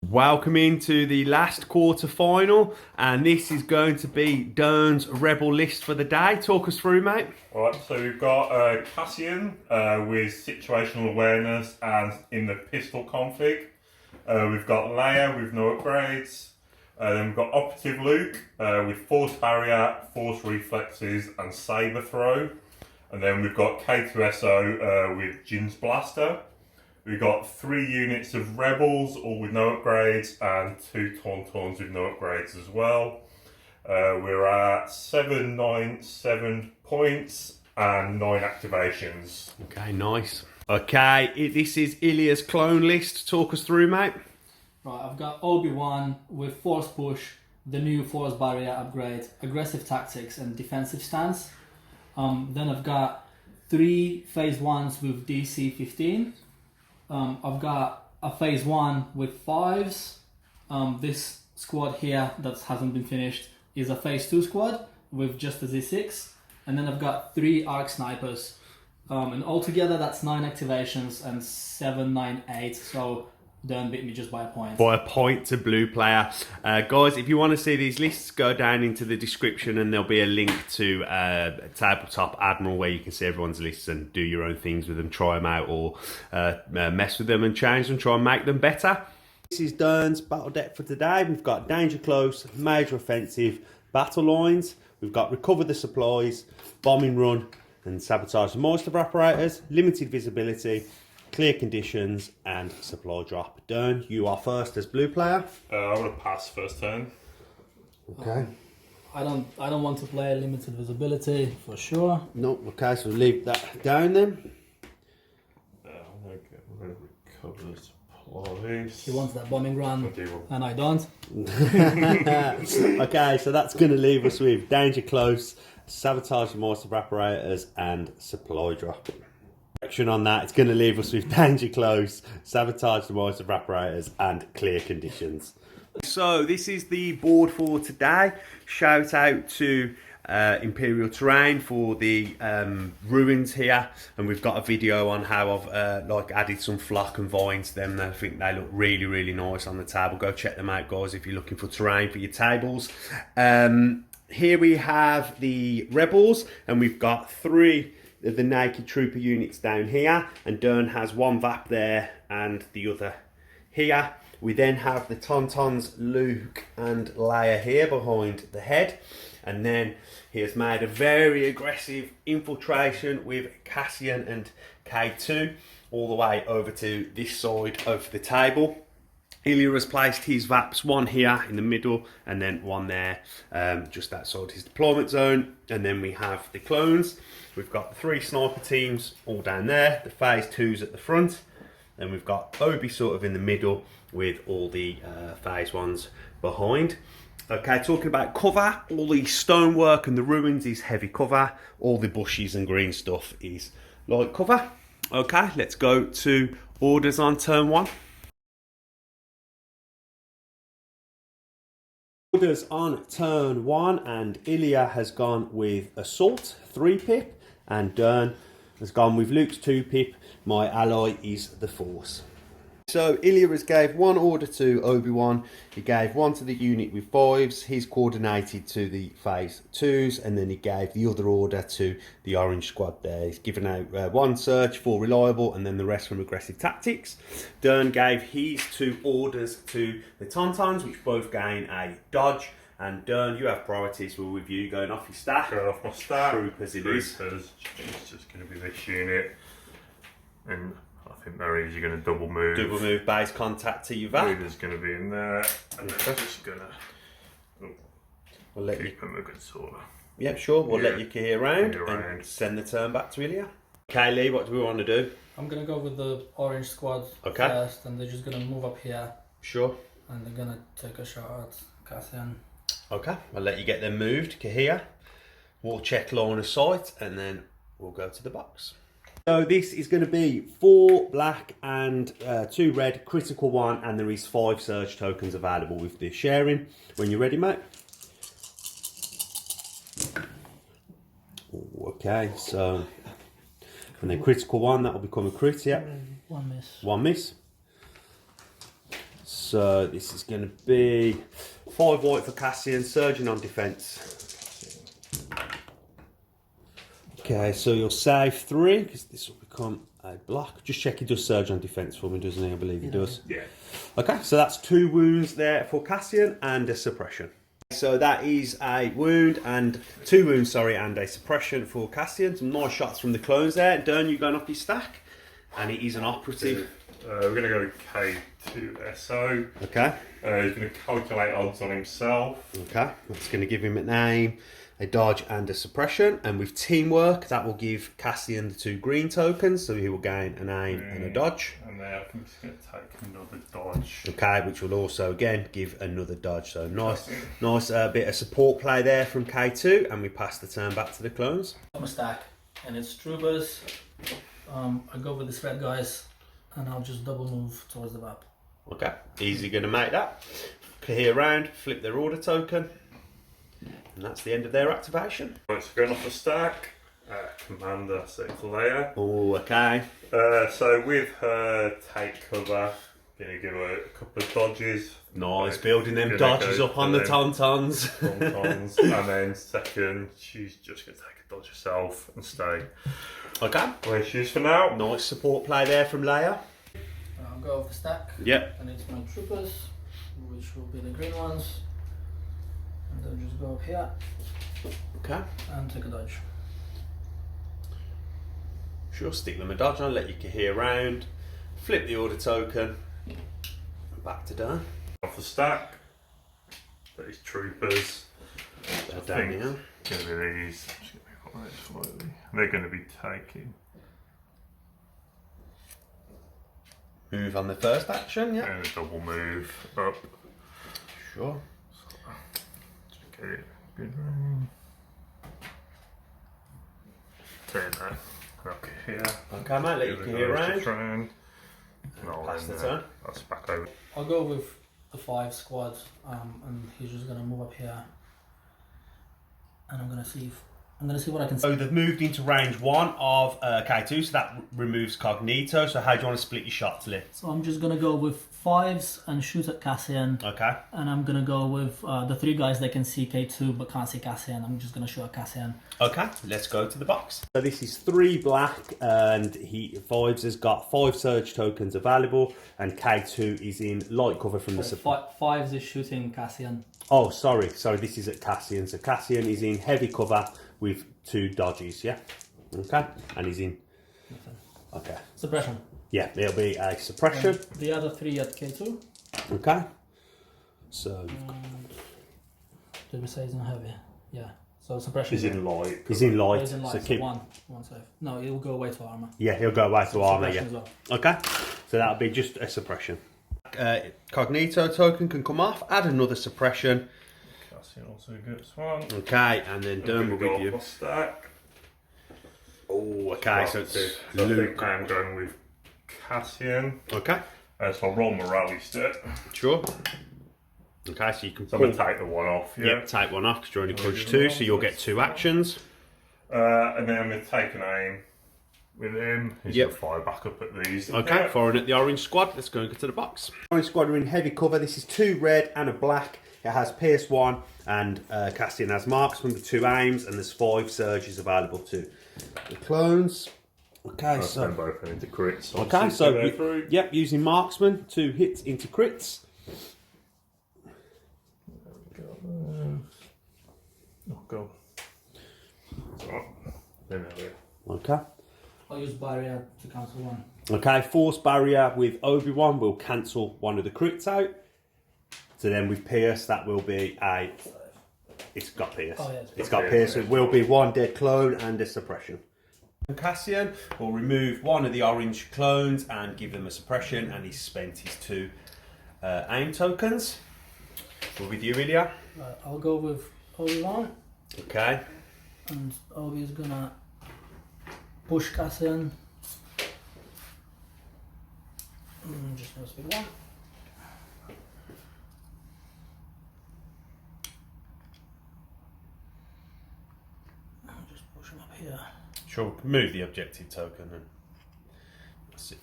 Welcome into the last quarter final, and this is going to be Durn's Rebel list for the day. Talk us through, mate. Alright, so we've got Cassian with situational awareness and in the pistol config. We've got Leia with no upgrades. Then we've got Operative Luke with Force Barrier, Force Reflexes and Saber Throw. And then we've got K2SO with Jin's Blaster. We've got 3 units of Rebels, all with no upgrades, and 2 Tauntauns with no upgrades as well. We're at 797 points and 9 activations. Okay, nice. Okay, this is Illya's clone list. Talk us through, mate. Right, I've got Obi-Wan with Force Push, the new Force Barrier upgrade, aggressive tactics and defensive stance. Then I've got 3 Phase 1s with DC 15. I've got a Phase 1 with 5s. This squad here that hasn't been finished is a Phase 2 squad with just a Z6. And then I've got 3 Arc Snipers. And altogether that's 9 activations and 7, 9, 8. So Durn beat me just by a point. By a point to blue player. Guys, if you want to see these lists, go down into the description and there'll be a link to Tabletop Admiral where you can see everyone's lists and do your own things with them, try them out or mess with them and change them, try and make them better. This is Durn's battle deck for today. We've got Danger Close, Major Offensive, Battle Lines. We've got Recover the Supplies, Bombing Run and Sabotage the Moist Evaporators, Limited Visibility, Clear Conditions and Supply Drop. Durn, you are first as blue player. I'm going to pass first turn. Okay. I don't want to play limited visibility for sure. No, okay, so we'll leave that down then. We're going to recover the supplies. He wants that bombing run, and I don't. Okay, so that's going to leave us with Danger Close, Sabotage the Moist Evaporators and Supply Drop. On that, it's going to leave us with Danger Close, Sabotage the Moist Evaporators and Clear Conditions. So this is the board for today. Shout out to Imperial Terrain for the ruins here, and we've got a video on how I've added some flock and vines to them. I think they look really nice on the table. Go check them out, guys, if you're looking for terrain for your tables. Here we have the Rebels, and we've got 3 of the naked trooper units down here, and Durn has 1 VAP there and the other here. We then have the Tauntauns, Luke and Leia here behind the head, and then he has made a very aggressive infiltration with Cassian and K2 all the way over to this side of the table. Illya has placed his VAPs, 1 here in the middle and then 1 there just outside his deployment zone. And then we have the clones. We've got the 3 sniper teams all down there, the Phase 2s at the front. Then we've got Obi sort of in the middle with all the Phase 1s behind. Okay, talking about cover, all the stonework and the ruins is heavy cover. All the bushes and green stuff is light cover. Okay, let's go to orders on turn 1. Orders on turn 1, and Illya has gone with Assault 3 pip, and Durn has gone with Luke's 2 pip. My ally is the Force. So Illya has gave 1 order to Obi-Wan, he gave 1 to the unit with 5s, he's coordinated to the Phase 2s, and then he gave the other order to the orange squad there. He's given out 1 search for reliable and then the rest from aggressive tactics. Durn gave his 2 orders to the Tauntauns, which both gain a dodge, and Durn, you have priorities with you going off your stack. Going off my stack. Troopers it is. It's just going to be this unit. And I think they're easy going to double move. Double move base contact to your VAP. Leader's going to be in there, and they're just going to We'll let keep them a good sort of. Yep, sure. We'll let you key around Key around. and send the turn back to Illya. Okay, Lee, what do we want to do? I'm gonna go with the orange squad first, and they're just gonna move up here, Sure. and they're gonna take a shot at Cassian. Okay, I'll let you get them moved. Kahir. We'll check line of sight and then we'll go to the box. So this is going to be 4 black and 2 red, critical 1, and there is 5 surge tokens available with the sharing. When you're ready, mate. Okay, so and then critical 1, that will become a crit, yeah. 1 miss. 1 miss. So this is going to be 5 white for Cassian, surging on defence. Okay, so you'll save 3 because this will become a block. Just check he does surge on defence for me, doesn't he? I believe he does. Yeah. Okay, so that's 2 wounds there for Cassian and a suppression. So that is a wound and 2 wounds, sorry, and a suppression for Cassian. Some nice shots from the clones there. Durn, you going off your stack, and it is an operative. We're going to go K2SO. Okay. He's going to calculate odds on himself. Okay, that's going to give him an aim, a dodge, and a suppression. And with teamwork, that will give Cassian the 2 green tokens, so he will gain an aim and a dodge. And then I think he's going to take another dodge. Okay, which will also again give another dodge. So nice bit of support play there from K2, and we pass the turn back to the clones. I'm a stack, and it's troopers. I go with this red guys, and I'll just double move towards the map. Okay, easy going to make that. Clear round, flip their order token, and that's the end of their activation. Right, so going off the stack, Commander, so it's Leia. Oh, okay. So with her take cover, going to give her a couple of dodges. Nice, building them Gonna dodges go up on for the them tauntauns. Tauntauns. And then second, she's just going to take a dodge herself and stay Okay. where she is for now. Nice support play there from Leia. I'll go off the stack. Yep. And it's my troopers, which will be the green ones. And then just go up here Okay. and take a dodge. Sure, stick them a dodge on, let you hear round, flip the order token, back to Durn. Off the stack, these troopers. I Down think here. it's going to be these. Just gonna be quite slightly. They're going to be taking Move on the first action, yeah. and a double move up. Sure. Just get it good room. Turn that. Okay, here. Okay, mate, let you hear round. Round. No, Pass the then, turn. that's back over. I'll go with the 5 squad, and he's just gonna move up here, and I'm gonna see what I can. So they've moved into range 1 of K2, so that removes Cognito. So how do you want to split your shots, Lee? So I'm just gonna go with 5s and shoot at Cassian. Okay. And I'm gonna go with the 3 guys that can see K2 but can't see Cassian. I'm just gonna shoot at Cassian. Okay, let's go to the box. So this is 3 black, and Fives has got 5 surge tokens available, and K2 is in light cover from the support. 5s is shooting Cassian. Oh, sorry, this is at Cassian. So Cassian is in heavy cover with 2 dodges, yeah? Okay, and he's in... Okay. Suppression. Yeah, it'll be a suppression. And the other 3 at K2. Okay. So... Did we say he's in heavy? Yeah. So suppression. He's in light. He's in light, He's in light, so so keep... one save. No, he'll go away to armor. Yeah, he'll go away to armor, yeah. Suppression as Okay, so that'll be just a suppression. Cognito token can come off, add another suppression. Cassian also gets one. Okay, and then Durn will go with you. off the stack. Oh, okay, so it's So I Luke. think I'm going with Cassian. Okay, So I'll roll morale step. sure. Okay, so you can So I'm going to take the one off. Yeah. Yep, take one off because you're only punched 2, so you'll get 2 actions. And then I'm going to take an aim with him. He's Yep. going to fire back up at these. Okay, Yeah. firing at the orange squad. Let's go and get to the box. Orange squad are in heavy cover. This is 2 red and a black. It has Pierce 1 and Cassian has marksman with 2 aims, and there's 5 surges available to the clones. Okay, I'll so send both into crits. okay, so yep, using marksman to hit into crits. Oh, go. Okay. I'll use barrier to cancel 1. Okay, force barrier with Obi-Wan will cancel one of the crits out. So then with Pierce, that will be a... It's got Pierce. Oh, yeah, it's got Pierce. So it will be 1 dead clone and a suppression. Cassian will remove 1 of the orange clones and give them a suppression, and he's spent his 2 aim tokens. We're with you, Ilya. Right, I'll go with Obi-Wan, Okay. and Obi's gonna push Cassian. Just no speed 1. I'll just push him up here. Sure, move the objective token and that's it.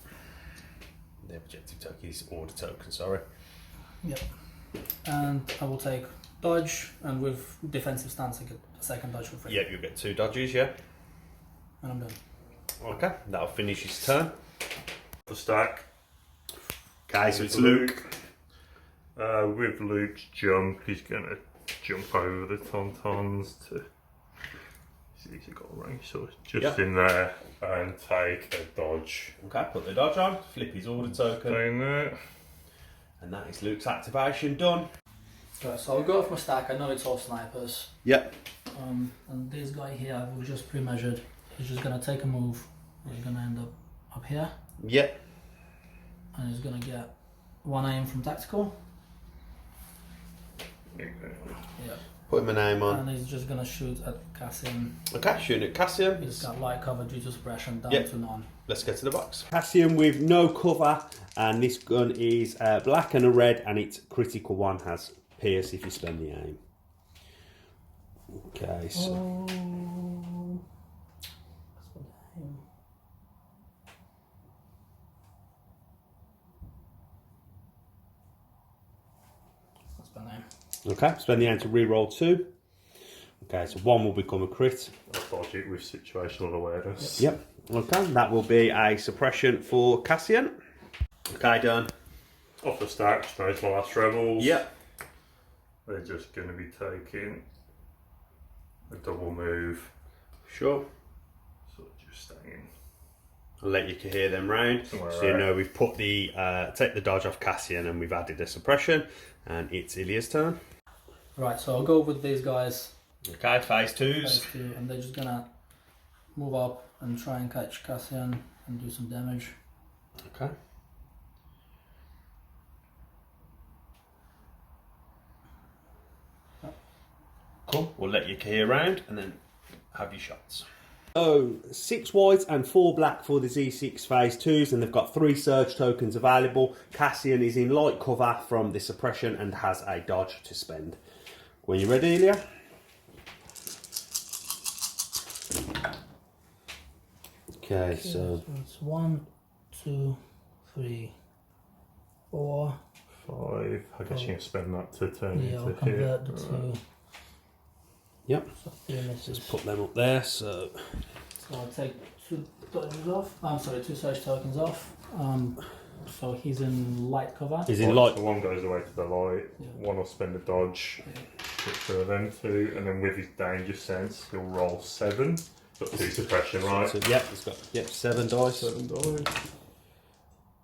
The objective token is order token, sorry. Yep. And I will take dodge, and with defensive stance I get a second dodge for free. Yep, you'll get 2 dodges, yeah. And I'm done. Okay, that'll finish his turn. The stack. Okay, so it's Luke. With Luke's jump, he's going to jump over the Tauntauns to... He's got a range, so just in there, and take a dodge. Okay, put the dodge on, flip his order token. Down there. And that is Luke's activation done. Right, so I'll go off my stack. I know it's all snipers. Yep. And this guy here, we've just pre-measured. He's just gonna take a move. He's gonna end up here, Yep. and he's gonna get 1 aim from tactical. Yeah. Put him a name on. And he's just gonna shoot at Cassian. Okay, shooting at Cassian. He's got light cover due to suppression down Yep. to none. Let's get to the box. Cassian with no cover, and this gun is black and a red, and it's critical 1, has pierce if you spend the aim. Okay, so... Oh. That's my name. Okay, spend the aim to re-roll 2. Okay, so 1 will become a crit. I'll dodge it with situational awareness. Yep. Okay, that will be a suppression for Cassian. Okay, done. Off the stack, those my last rebels. Yep. They're just going to be taking a double move. Sure. So just staying. I'll let you hear them round. So you know we've put the take the dodge off Cassian, and we've added a suppression, and it's Ilya's turn. Right, so I'll go with these guys. Okay, phase 2s. Phase 2, and they're just gonna move up and try and catch Cassian and do some damage. Okay. Cool. We'll let you hear round, and then have your shots. So 6 white and 4 black for the Z6 phase 2s, and they've got 3 surge tokens available. Cassian is in light cover from the suppression and has a dodge to spend. When you're ready, Ilya? Okay, so it's 1, 2, 3, 4. 5. I guess you can spend that to turn Yeah, I'll into convert hit. the 2. yep, So 3 misses. just put them up there. So So I'll take 2 tokens off. I'm sorry, 2 surge tokens off. So he's in light cover. he's in light. So 1 goes away to the light. Yeah. 1 will spend a dodge. Hit through them 2, and then with his danger sense, he'll roll 7. Got 2 suppression, right? So, yep, it's got 7 dice. 7 dice.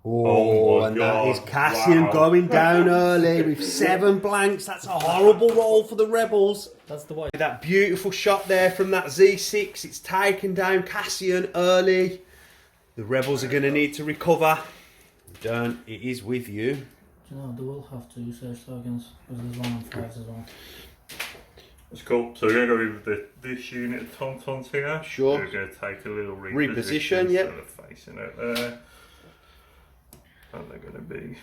Oh, my and God. that is Cassian Wow. going down early with 7 blanks. That's a horrible roll for the Rebels. That's the way. That beautiful shot there from that Z6. It's taken down Cassian early. The Rebels are going to need to recover. Durn, it is with you. Do you know, they will have 2 surge tokens because there's 1 on 5s as well. That's cool. So we're going to go with this unit of Tauntauns here. Sure. We're going to take a little Reposition, yep. So they're facing out there. And they're going to be...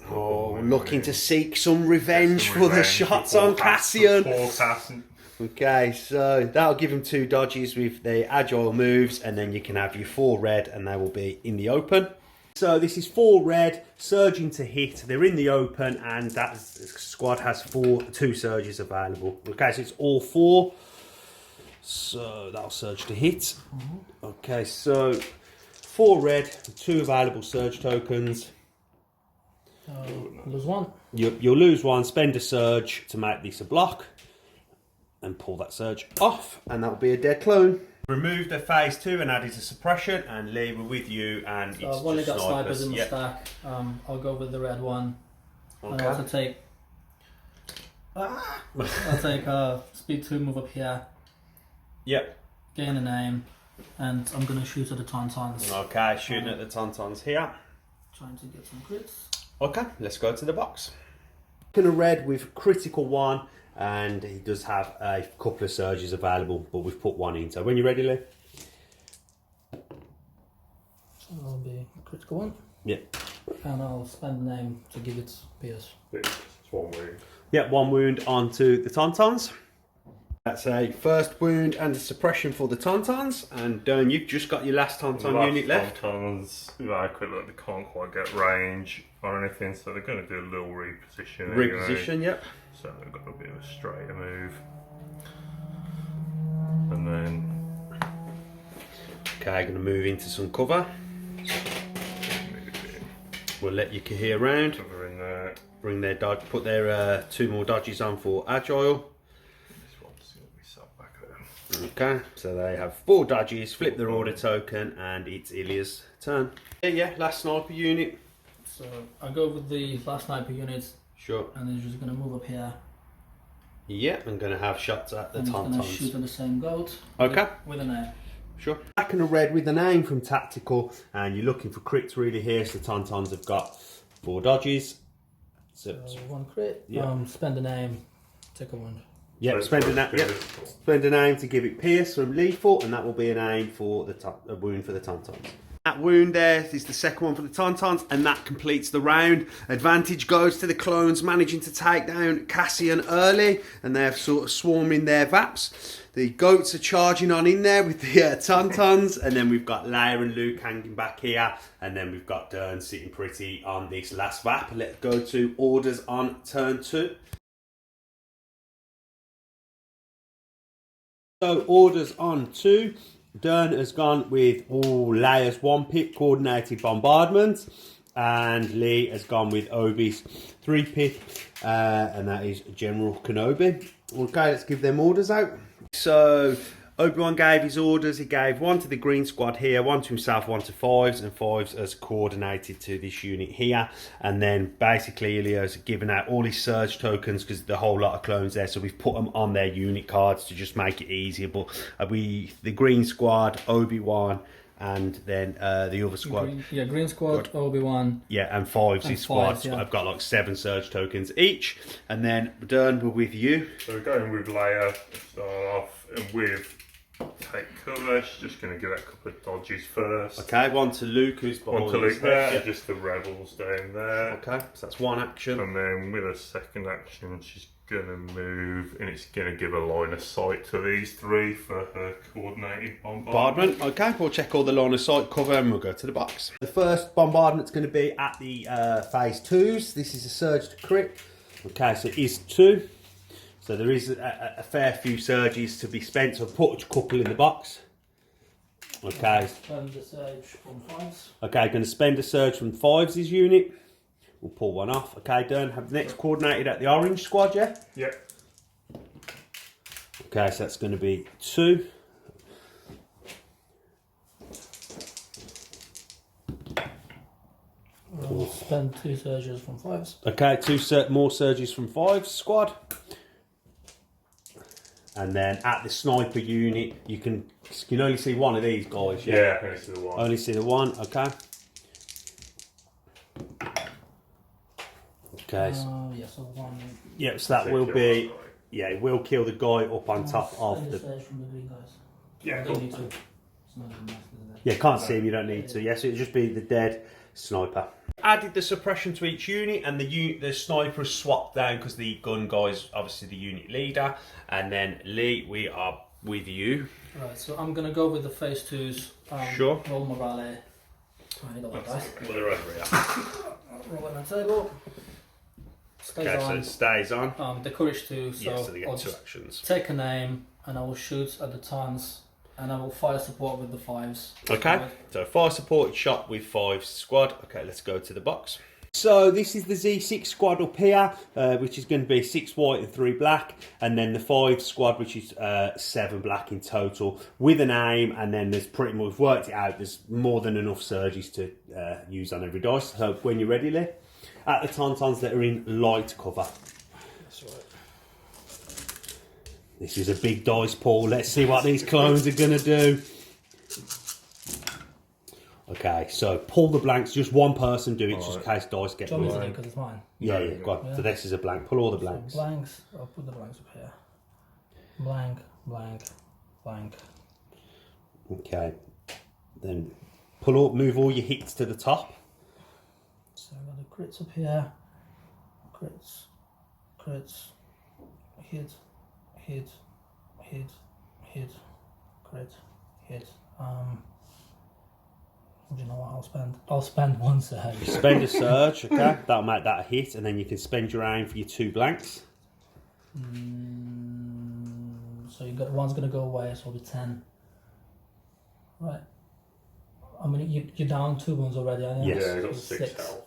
Oh, looking to seek some revenge Some for the revenge shots for on Cassian. Poor Cassian. Okay, so that'll give him 2 dodges with the agile moves, and then you can have your 4 red, and they will be in the open. So this is 4 red, surging to hit. They're in the open, and that squad has 2 surges available. Okay, so it's all 4. So that'll surge to hit. Okay, so 4 red, 2 available surge tokens. Lose 1. You'll lose 1, spend a surge to make this a block, and pull that surge off, and that'll be a dead clone. Remove the phase 2 and added a suppression, and leave it with you, and So it's I've only just got snipers in the Yep. stack. I'll go with the red one. Okay. I'll also take. I'll take speed 2, move up here, Yep. gain a name, and I'm gonna shoot at the Tauntauns. Okay, shooting at the Tauntauns here. Trying to get some crits. Okay, let's go to the box. Looking a red with critical 1, and he does have a couple of surges available, but we've put 1 in. So when you're ready, Lee? So that'll be critical 1. Yep. And I'll spend a name to give it pierce. It's 1 wound. Yep, 1 wound onto the Tauntauns. That's a first wound and a suppression for the Tauntauns. And Durn, you've just got your last Tauntaun unit left. Tauntauns, they can't quite get range or anything, so they're going to do a little reposition. Reposition, anyway. yep. So they've got a bit of a straighter move. And then... Okay, going to move into some cover. We'll let you hear around. Cover in there. Bring their dodge, put their 2 more dodges on for agile. This one's going to be sat back there. Okay, so they have 4 dodges, flip their order token, and it's Ilya's turn. Yeah, last sniper unit. So I go with the last sniper units. Sure. And then just going to move up here. Yep, I'm going to have shots at the and going to shoot Tauntauns. at the same goat. Okay. With an aim. Sure. Black and a red with the name from Tactical, and you're looking for crits really here, so the Tauntauns have got 4 dodges. So 1 crit. Yeah. Spend a name. Take a wound. Yep, spend a name to give it pierce from lethal, and that will be an aim for a wound for the Tauntauns. That wound there is the second one for the Tauntauns, and that completes the round. Advantage goes to the clones managing to take down Cassian early, and they're sort of swarming their VAPs. The goats are charging on in there with the Tauntauns, and then we've got Leia and Luke hanging back here, and then we've got Durn sitting pretty on this last VAP. Let's go to orders on turn 2. So orders on 2. Durn has gone with Leia's 1-pip coordinated bombardment, and Lee has gone with Obi's 3-pip, and that is General Kenobi. Okay, let's give them orders out. So Obi-Wan gave his orders. He gave 1 to the green squad here, 1 to himself, 1 to 5s, and 5s as coordinated to this unit here. And then basically Ilya's given out all his surge tokens because there's a whole lot of clones there, so we've put them on their unit cards to just make it easier. But the green squad, Obi-Wan, and then the other squad. Green squad, Obi-Wan. Yeah, and 5s his squad. Yeah. I've got like 7 surge tokens each. And then Durn, we're with you. So we're going with Leia to start off, and with take cover. She's just going to give that a couple of dodges first. Okay, 1 to Luke, who's behind 1 to Luke his there, head. and just the rebels down there. Okay, so that's 1 action. And then with a second action, she's going to move, and it's going to give a line of sight to these 3 for her coordinated bombardment. Okay, we'll check all the line of sight cover and we'll go to the box. The first bombardment's going to be at the phase 2s. This is a surge to crit. Okay, so it is 2. So there is a fair few surges to be spent, so I've put a couple in the box. Okay. Spend the surge from 5s. Okay, going to spend a surge from 5s' unit. We'll pull 1 off. Okay, Durn, have the next coordinated at the orange squad, yeah? Yep. Okay, so that's going to be 2. We'll spend 2 surges from 5s. Okay, 2 more surges from 5's squad. And then at the sniper unit, you can only see 1 of these guys, yeah? Yeah, only see the 1. Only see the 1, okay. Okay. Yeah, so 1. Yeah, so that will be, yeah, it will kill the guy up on top of Spend the... surge from the green guys. Yeah, I cool. don't need to. It's not even nice, is it? Yeah, can't see him, you don't need to. Yes, it'll just be the dead sniper. Added the suppression to each unit, and the sniper is swapped down because the gun guy's obviously the unit leader. And then Lee, we are with you. Right, so I'm gonna go with the phase 2s. Sure. Roll morale. I need a lot of dice. Well, they're over here. Roll on the table. Stays Okay, so on. it stays on. The courage 2, so, Yeah, so they I'll get 2 just actions. take a name and I will shoot at the tons and I will fire support with the 5s. Okay, so fire supported shot with 5 squad. Okay, let's go to the box. So this is the Z6 squad up here, which is going to be 6 white and 3 black, and then the 5 squad, which is 7 black in total, with an aim. And then there's pretty much, we've worked it out, there's more than enough surges to use on every dice. So when you're ready, Lee, at the Tauntauns that are in light cover. That's right. This is a big dice pool. Let's see what these clones are going to do. Okay, so pull the blanks. Just 1 person do it, just in case dice get Do you want me to do blank. it because it's mine? Yeah, yeah, go on. Yeah. So this is a blank. Pull all the blanks. So blanks, I'll put the blanks up here. Blank, blank, blank. Okay. Then pull up, move all your hits to the top. So I've got the crits up here. Crits, crits, hit, hit, hit, crit, hit. Do you know what I'll spend? I'll spend one surge. Spend a surge, okay? That'll make that a hit, and then you can spend your aim for your 2 blanks. So you got one's gonna go away, so it'll be 10. Right. I mean, you're down 2 wounds already, aren't you? Yes. Yeah, I got 6 health.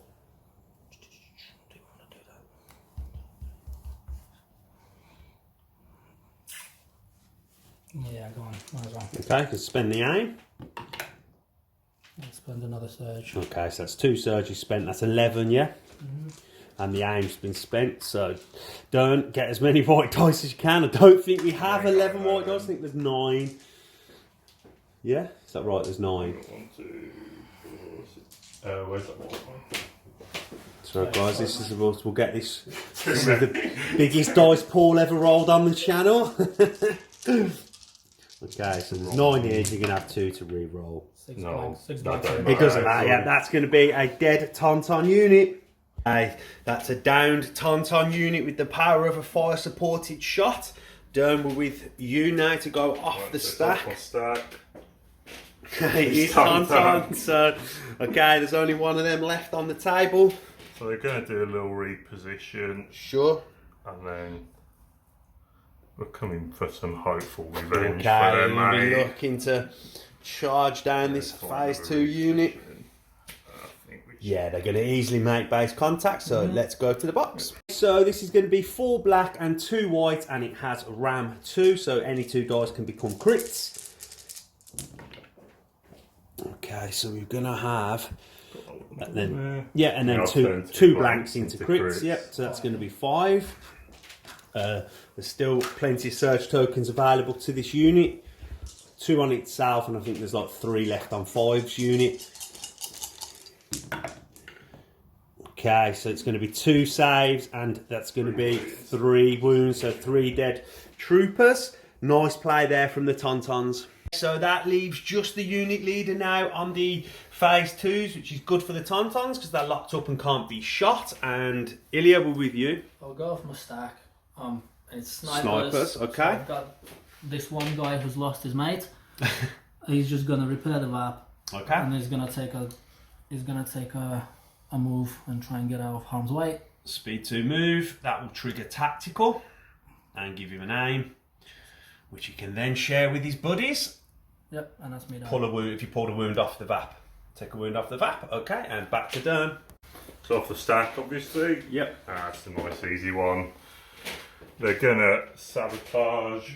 Do you want to do that? Yeah, go on. Might as well. Okay, you can spend the aim. I'll spend another surge. Okay, so that's 2 surges spent. That's 11, yeah? And the aim's been spent, so don't get as many white dice as you can. I don't think we have 11 white dice. I think there's 9. Yeah? Is that right? There's 9. 1, 2, 4, 6. Where's that one? So guys, this is we'll get this. This is the biggest dice pool ever rolled on the channel. Okay, so there's 9 here. You're gonna have 2 to re-roll. 6 No, blanks. 6 that blanks. don't It doesn't matter. matter. Yeah, that's going to be a dead Tauntaun unit. That's a downed Tauntaun unit with the power of a fire supported shot. Durn, we're with you now to go off the stack. It's Tauntaun. So, okay, there's only one of them left on the table. So they're going to do a little reposition, Sure. and then we're coming for some hopeful revenge for Okay, them, we'll be mate. looking to charge down this phase 2 unit. Yeah, they're going to easily make base contact, so let's go to the box. So this is going to be 4 black and 2 white, and it has Ram 2, so any 2 dice can become crits. Okay, so we're going to have... And then, yeah, and then two blanks into crits. Yep, so that's going to be 5. There's still plenty of surge tokens available to this unit. 2 on itself, and I think there's like 3 left on 5's unit. Okay, so it's going to be 2 saves, and that's going to be 3 wounds, so 3 dead troopers. Nice play there from the Tauntauns. So that leaves just the unit leader now on the phase 2s, which is good for the Tauntauns because they're locked up and can't be shot. And Ilya, we're with you. I'll go off my stack. It's Snipers, okay. So I've got this one guy who's lost his mate. He's just gonna repair the VAP. Okay. And he's gonna take a move and try and get out of harm's way. Speed 2 move, that will trigger tactical and give him an aim, which he can then share with his buddies. Yep, and that's me down. Pull a wound if you pulled a wound off the VAP. Take a wound off the VAP, okay, and back to Durn. So off the stack, obviously. Yep. That's a nice easy one. They're gonna sabotage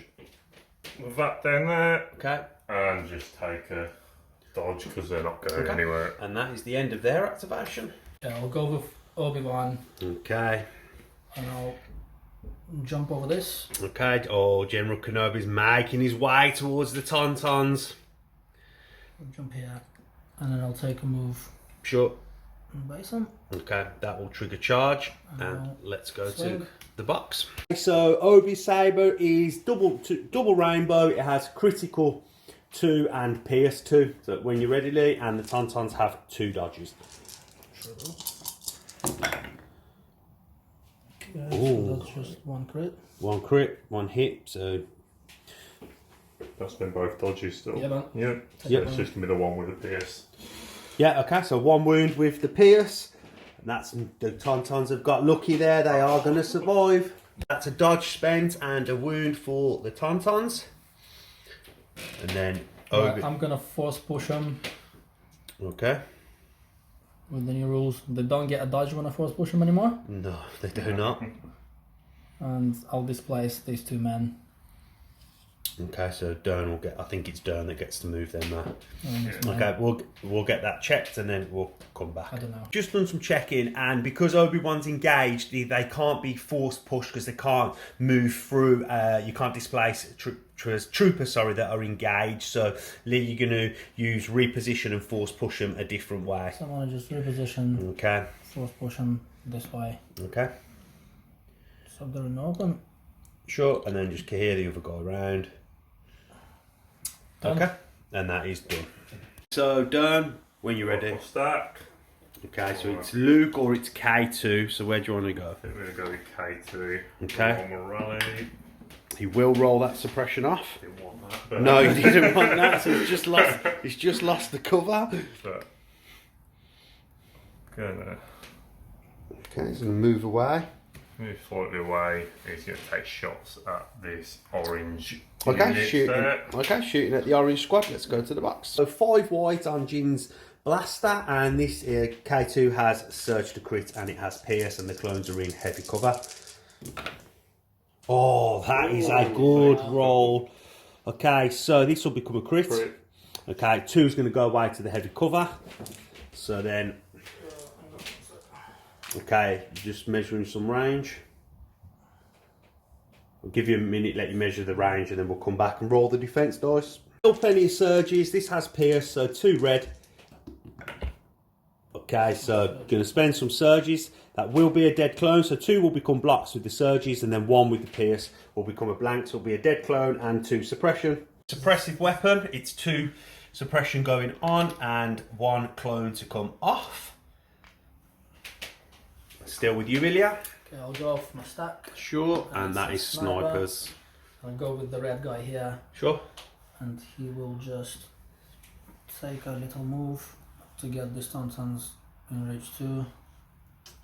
the VAT down there. Okay. And just take a dodge because they're not going anywhere. And that is the end of their activation. Yeah, I'll go with Obi-Wan Okay. and I'll jump over this. Okay. Oh, General Kenobi's making his way towards the Tauntauns. I'll jump here and then I'll take a move Sure. and base him. Okay, that will trigger charge, and let's go swing. to the box. So Obi Saber is double rainbow. It has critical 2 and pierce 2. So when you're ready, Lee, and the Tauntauns have 2 dodges. Okay, so that's just 1 crit. 1 crit, 1 hit. So That's been both dodges still. Yeah, man. Yep. Yep. It's just gonna be the one with the pierce. yeah, okay. So 1 wound with the pierce, and that's the Tauntauns have got lucky there. They are going to survive. That's a dodge spent and a wound for the Tauntauns. And then Obi. I'm gonna force push him Okay. with the new rules. They don't get a dodge when I force push him anymore. No, they do not. And I'll displace these 2 men. Okay, so Durn will get. I think it's Durn that gets to move them. And this man. Okay, we'll get that checked and then we'll come back. I don't know. Just done some checking, and because Obi-Wan's engaged, they can't be force pushed because they can't move through. You can't displace troopers. Sorry, that are engaged. So Lee, you're going to use reposition and force push them a different way. So I'm gonna just reposition, Okay. force push him this way. Okay. So they're in open. Sure, and then just cohere the other guy around. Done. Okay, and that is done. So Durn, when you're ready. Off stack. Okay, so it's Luke or it's K2. So where do you want to go? I think we're gonna go with K2. Okay. Normal rally. He will roll that suppression off. Didn't want that. But No, he didn't want that, so he's just lost the cover. But gonna Okay, he's going to move away. move slightly away. He's going to take shots at this orange. Okay, unit shooting. there. Okay, shooting at the orange squad. Let's go to the box. So 5 white on Jin's blaster, and this K2 has Surge to crit, and it has Pierce, and the clones are in heavy cover. Oh, that is a good roll. Okay, so this will become a crit. Okay, 2 is going to go away to the heavy cover. So then, okay, just measuring some range. I'll give you a minute, let you measure the range, and then we'll come back and roll the defense dice. Still plenty of surges. This has Pierce, so 2 red. Okay, so going to spend some surges. That will be a dead clone, so 2 will become blocks with the surges, and then 1 with the Pierce will become a blank, so it'll be a dead clone and 2 suppression. Suppressive weapon, it's 2 suppression going on and 1 clone to come off. Still with you, Ilya. Okay, I'll go off my stack. Sure, and that is Sniper. snipers. I'll go with the red guy here, Sure. and he will just take a little move to get the Tauntauns in range 2.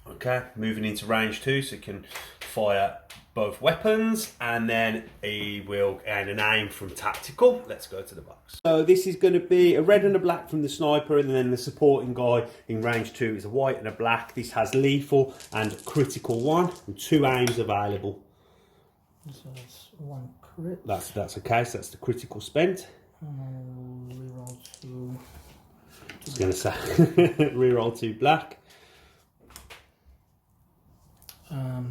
Okay, moving into range 2, so he can fire both weapons, and then he will gain an aim from tactical. Let's go to the box. So this is going to be a red and a black from the sniper, and then the supporting guy in range 2 is a white and a black. This has lethal and critical 1, and 2 aims available. So that's 1 crit. That's okay, so that's the critical spent. And I'll reroll 2. I was going to say, reroll 2 black.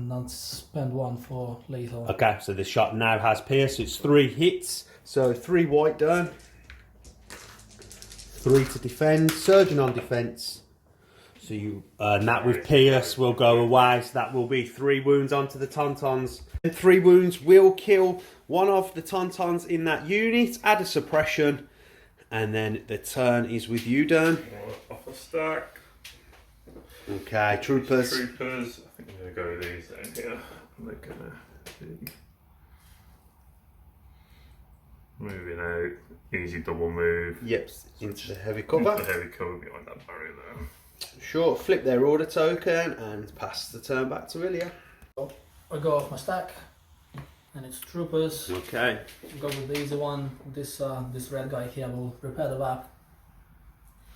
Let's spend 1 for lethal. Okay, so the shot now has Pierce, so it's 3 hits. So 3 white done. 3 to defend, surging on defense. So you, and that with Pierce will go away, so that will be 3 wounds onto the Tauntauns. And 3 wounds will kill one of the Tauntauns in that unit, add a suppression, and then the turn is with you, Durn. Off a stack. Okay, troopers. Troopers. I think I'm going to go with these down here. They're going to be moving out. Easy double move. Yep, into the heavy The cover. heavy cover behind that barrier there. Sure, flip their order token and pass the turn back to Ilya. I go off my stack, and it's troopers. Okay. Go with the easy one. This red guy here will repair the VAP,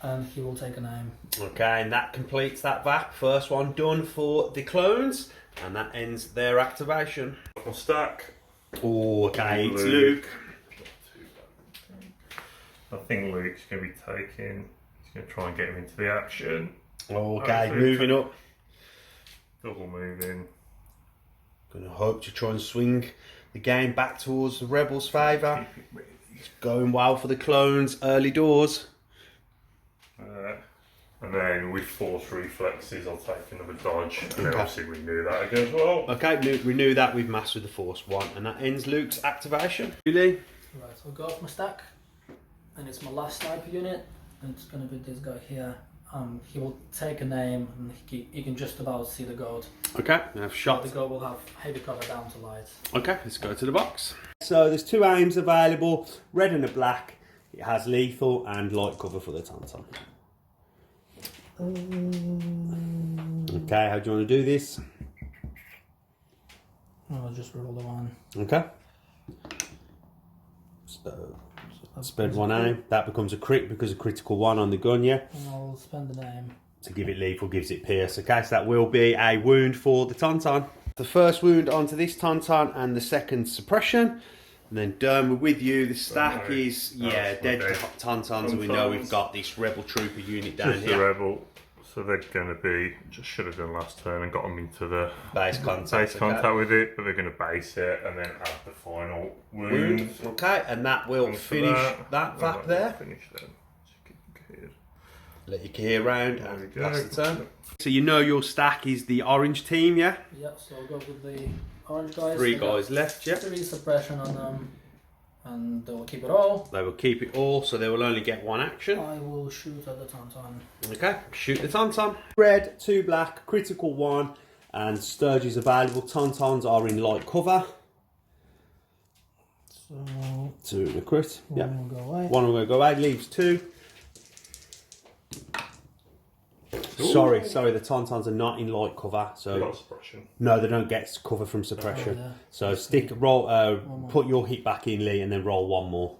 and he will take an aim. Okay, and that completes that VAP. First one done for the clones, and that ends their activation. Off a stack. Oh, okay, it's Luke. I think Luke's going to be taking. He's going to try and get him into the action. Okay, moving up. Double moving. Gonna hope to try and swing the game back towards the Rebels' favour. It's going well for the clones, early doors. And then with force reflexes, I'll take another dodge. And then obviously renew that again as well. Okay, renew that with Mass with the Force 1, and that ends Luke's activation. Really? Right, I'll go off my stack, and it's my last sniper unit, and it's gonna be this guy here. He will take an aim, and he can just about see the goat. Okay, I've shot. The goat will have heavy cover down to light. Okay, let's go to the box. So there's 2 aims available, red and a black. It has lethal and light cover for the Tauntaun. Okay, how do you want to do this? I'll just roll the 1. Okay. So spend 1 aim. That becomes a crit because a critical 1 on the gun, yeah? And I'll spend an aim. To give it lethal gives it pierce. Okay, so that will be a wound for the Tauntaun. The first wound onto this Tauntaun and the second suppression. And then Durn, we're with you. The stack is, dead Tauntauns, and we know we've got this Rebel Trooper unit down Just here. the Rebel. So they're going to be, just should have done last turn and got them into the Base contact. with it, but they're going to base it and then add the final wound. Okay, and that will finish that VAP there. Finish then. Let your key around There we and go. pass the turn. So you know your stack is the orange team, yeah? Yeah, so I'll go with the orange guys. 3 They got guys left, yeah? 3 suppression on them, and they will keep it all. They will keep it all, so they will only get 1 action. I will shoot at the Tauntaun. Okay, shoot the Tauntaun. Red, 2 black, critical 1, and Sturges available. Tauntauns are in light cover. So 2 in the crit. Yeah. one will go away. 1 will go away. Leaves 2. Sorry, the Tauntauns are not in light cover, They so got suppression. no, they don't get cover from suppression. Oh, yeah. So put your hit back in, Lee, and then roll 1 more.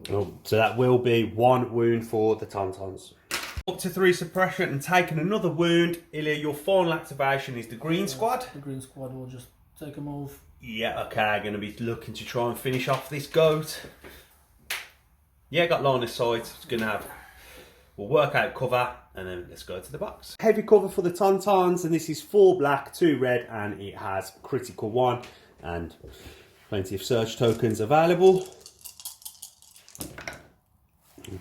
Oh, so that will be 1 wound for the Tauntauns. Up to 3 suppression and taking another wound. Ilya, your final activation is the green squad. The green squad will just take a move. Yeah, okay, going to be looking to try and finish off this goat. Yeah, got line of sight. It's going to have... We'll work out cover and then let's go to the box. Heavy cover for the Tauntauns, and this is 4 black, 2 red, and it has critical 1 and plenty of search tokens available.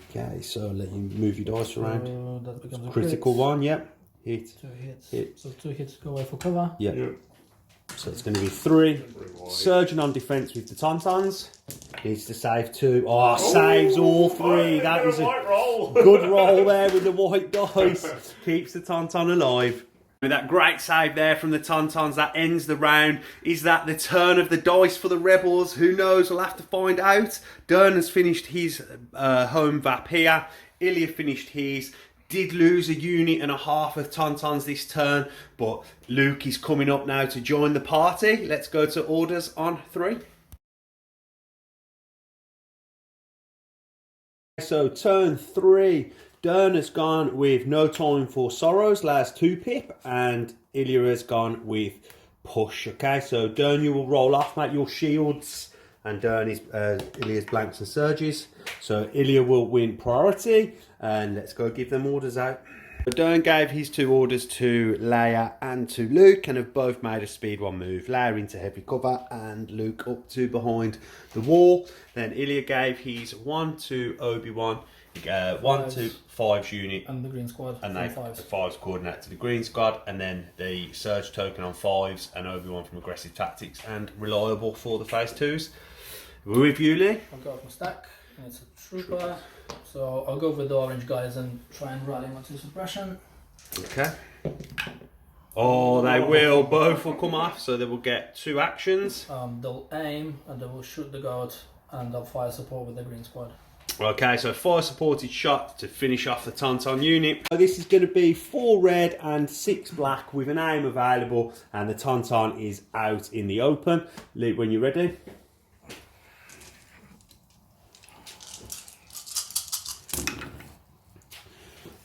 Okay, so let you move your dice around. That becomes a Critical crit. 1, yep. Hit. 2 hits. Hit. So 2 hits go away for cover. Yep. Yeah. So it's going to be 3. Surging on defence with the Tauntauns. Needs to save 2. Oh, saves all 3. That was a roll. good roll there with the white dice. Keeps the Tauntaun alive. With that great save there from the Tauntauns, that ends the round. Is that the turn of the dice for the Rebels? Who knows? We'll have to find out. Durn has finished his home VAP here. Illya finished his. Did lose a unit and a half of Tauntauns this turn, but Luke is coming up now to join the party. Let's go to orders on 3. So turn 3, Durn has gone with No Time for Sorrows, last 2 pip, and Illya has gone with Push. Okay, so Durn, you will roll off, mate, your shields, and Durn is Ilya's blanks and surges. So Illya will win priority, and let's go give them orders out. Durn gave his 2 orders to Leia and to Luke, and have both made a speed 1 move. Leia into heavy cover and Luke up to behind the wall. Then Illya gave his 1 to Obi-Wan, 1 to 5's unit, And the green squad. and they 5's coordinate to the green squad, and then the surge token on 5's and Obi-Wan from aggressive tactics and reliable for the phase 2s. With you, Lee. I'll go off my stack, and it's a trooper. So I'll go with the orange guys and try and rally them to suppression. Okay. Oh, they will. Both will come off, so they will get 2 actions. They'll aim and they will shoot the goat, and they'll fire support with the green squad. Okay, so 5 supported shot to finish off the Tauntaun unit. So this is going to be 4 red and 6 black with an aim available, and the Tauntaun is out in the open. Luke, when you're ready.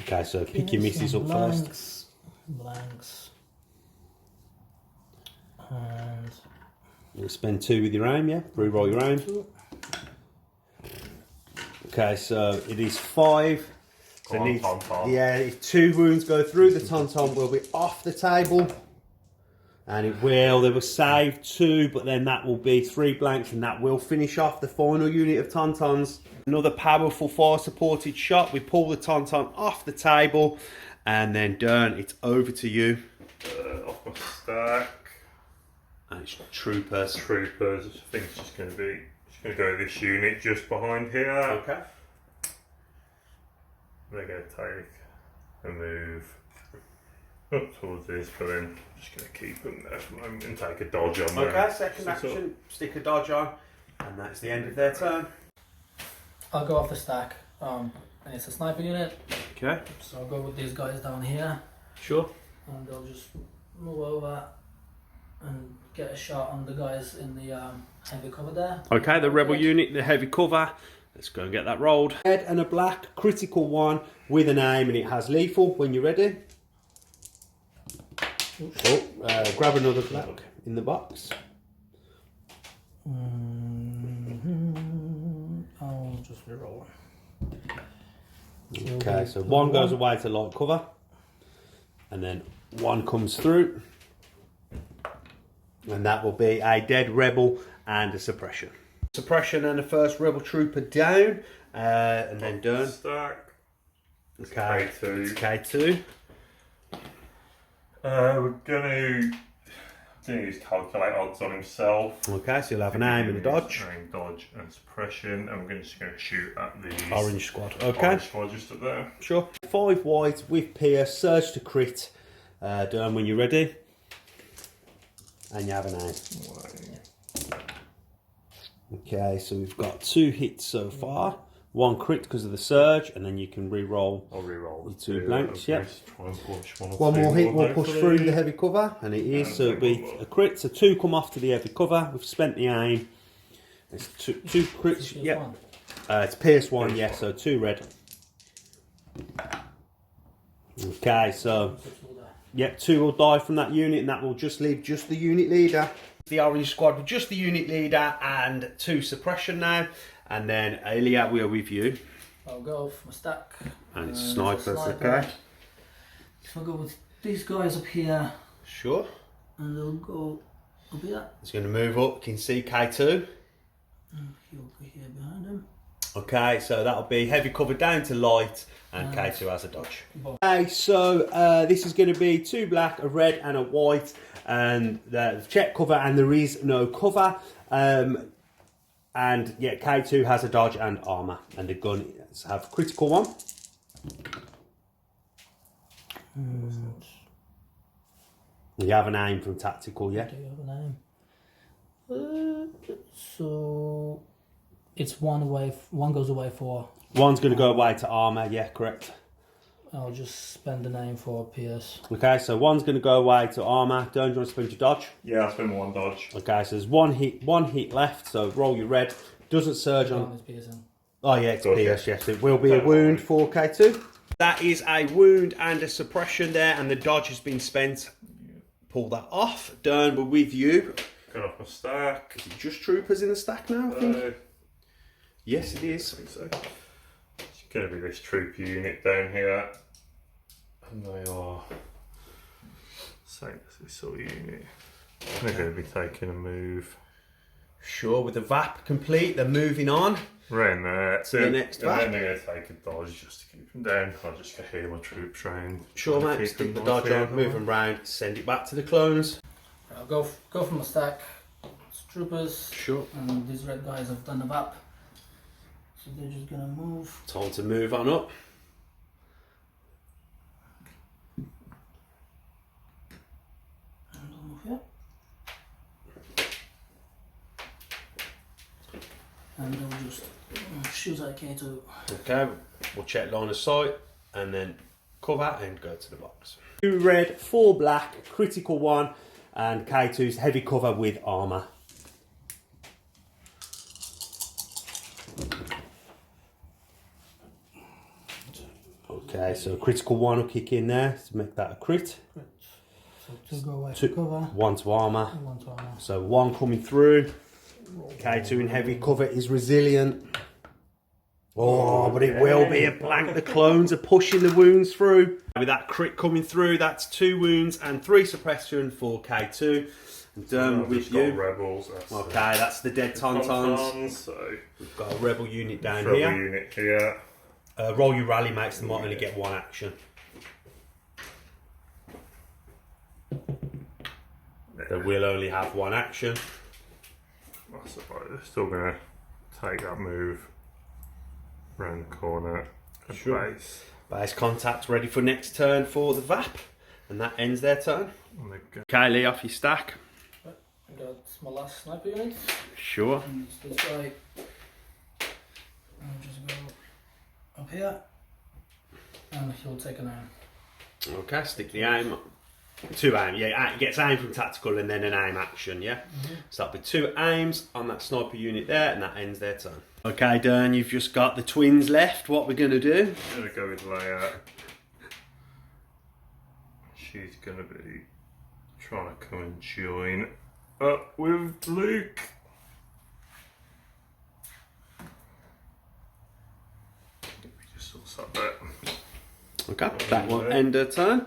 Okay, so pick your misses up first. Blanks. And You'll spend 2 with your aim, yeah? Re-roll your aim. 2. Okay, so it is 5. So Go on, needs, Tauntaun. yeah, if 2 wounds go through, the Tauntaun will be off the table. And it will, they will save 2, but then that will be 3 blanks, and that will finish off the final unit of Tauntauns. Another powerful 4 supported shot. We pull the Tauntaun off the table, and then Durn, it's over to you. Off my stack. And it's troopers. Troopers. I think it's just going to go this unit just behind here. Okay. They're going to take a move up towards this, but then I'm just going to keep them there for a moment and take a dodge on them. Okay, second action, stick a dodge on, and that's the end of their turn. I'll go off the stack. And it's a sniper unit. Okay. So I'll go with these guys down here. Sure. And they'll just move over and get a shot on the guys in the heavy cover there. Okay, the rebel unit, the heavy cover. Let's go and get that rolled. Red and a black, critical 1 with an aim, and it has lethal when you're ready. Oh, grab another black in the box. I'll just reroll. Okay, so 1 goes away to light cover, and then 1 comes through, and that will be a dead rebel and a suppression. Suppression and the first rebel trooper down, and then Durn. Stack. Okay, K2. K2. We're going to use calculate odds on himself. Okay, so you'll have an aim and a dodge. Aim, dodge, and suppression, and we're just going to shoot at the Orange squad. Okay, orange squad just up there. sure. 5 white with Pierce, surge to crit. Durn, when you're ready. and you have an aim. Okay, so we've got 2 hits so far. 1 crit because of the surge, and then you can re-roll. I'll re-roll the 2 blanks. Yep. Try and push One more hit will push through the heavy cover, and it is, so it'll be a crit. So 2 come off to the heavy cover. We've spent the aim. It's two crits. Yep. It's pierce 1, yeah, so 2 red. Okay, so yep, 2 will die from that unit, and that will just leave just the unit leader. The orange squad with just the unit leader and 2 suppression now. And then Ilya, we are with you. I'll go for my stack. And it's snipers, okay? So I'll go with these guys up here. Sure. And they'll go up here. It's going to move up. You can see K2. And he'll go here behind him. Okay, so that'll be heavy cover down to light, and K2 has a dodge. Okay, so this is going to be 2 black, a red, and a white, and the check cover, and there is no cover. And yeah, K2 has a dodge and armor, and the gun have critical 1. You have an aim from tactical, yeah? Do you have an aim? So it's 1 away. 1 goes away for. 1's going to go away to armor, yeah, correct. I'll just spend the name for Pierce. Okay, so 1's going to go away to armor. Don't you want to spend your dodge? Yeah, I'll spend 1 dodge. Okay, so there's one hit left, so roll your red. Doesn't surge on. Oh yeah, it's pierce, yes. It will be a wound for K2. That is a wound and a suppression there, and the dodge has been spent. Pull that off. Durn, we're with you. Got off my stack. Is it just troopers in the stack now, I think? Yes, it is. I think so. It's going to be this trooper unit down here. And they are same as this sort of unit. They're going to be taking a move. Sure, with the VAP complete, they're moving on. Round there. To the next and VAP. then they're going to take a dodge just to keep them down. I'll just go heal my troops round. Sure, mate, stick the dodge on, move them round, send it back to the clones. I'll go from the stack. It's troopers. Sure. And these red guys have done the VAP. So they're just going to move. Time to move on up. And they'll move here. And they'll just shoot at K2. Okay, we'll check line of sight and then cover and go to the box. 2 red, 4 black, critical 1, and K2's heavy cover with armour. Okay, so critical 1 will kick in there to make that a crit. So 2 go away to cover. 1 to armour. 1 to armor. So 1 coming through. K2 in heavy cover is resilient. Oh, but it will be a blank. The clones are pushing the wounds through. With that crit coming through, that's 2 wounds and 3 suppression for K2. And Durn with you. Rebels. Okay, that's the dead Tauntauns. So we've got a rebel unit down rebel here. Unit here. Roll your rally mates, they might only get 1 action. They will only have 1 action. That's alright, they're still going to take that move round the corner. Sure. Base. Base contact ready for next turn for the VAP. And that ends their turn. Okay, Lee, off your stack. That's my last sniper unit. Sure. And it's this guy. I'll just go up here. And he'll take an aim. Okay, stick the aim. 2 aim, yeah, it gets aim from tactical and then an aim action, yeah? So that'll be 2 aims on that sniper unit there, and that ends their turn. Okay, Durn, you've just got the twins left. What we're going to do? I'm going to go with Leia. She's going to be trying to come and join up with Luke. We just sort of sat there. Okay, that will end her turn.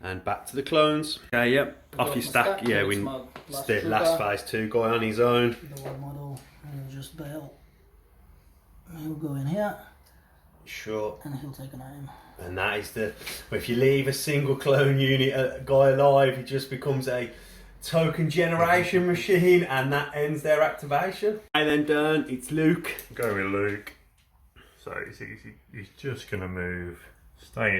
And back to the clones. Okay, yep. Off your stack. Yeah, we the last phase 2 guy on his own. The one model, and he'll just bail. He'll go in here. Sure. And he'll take an aim. And that is the. If you leave a single clone unit, a guy alive, he just becomes a token generation machine, and that ends their activation. And then Durn, it's Luke. Go with Luke. So he's just going to move, stay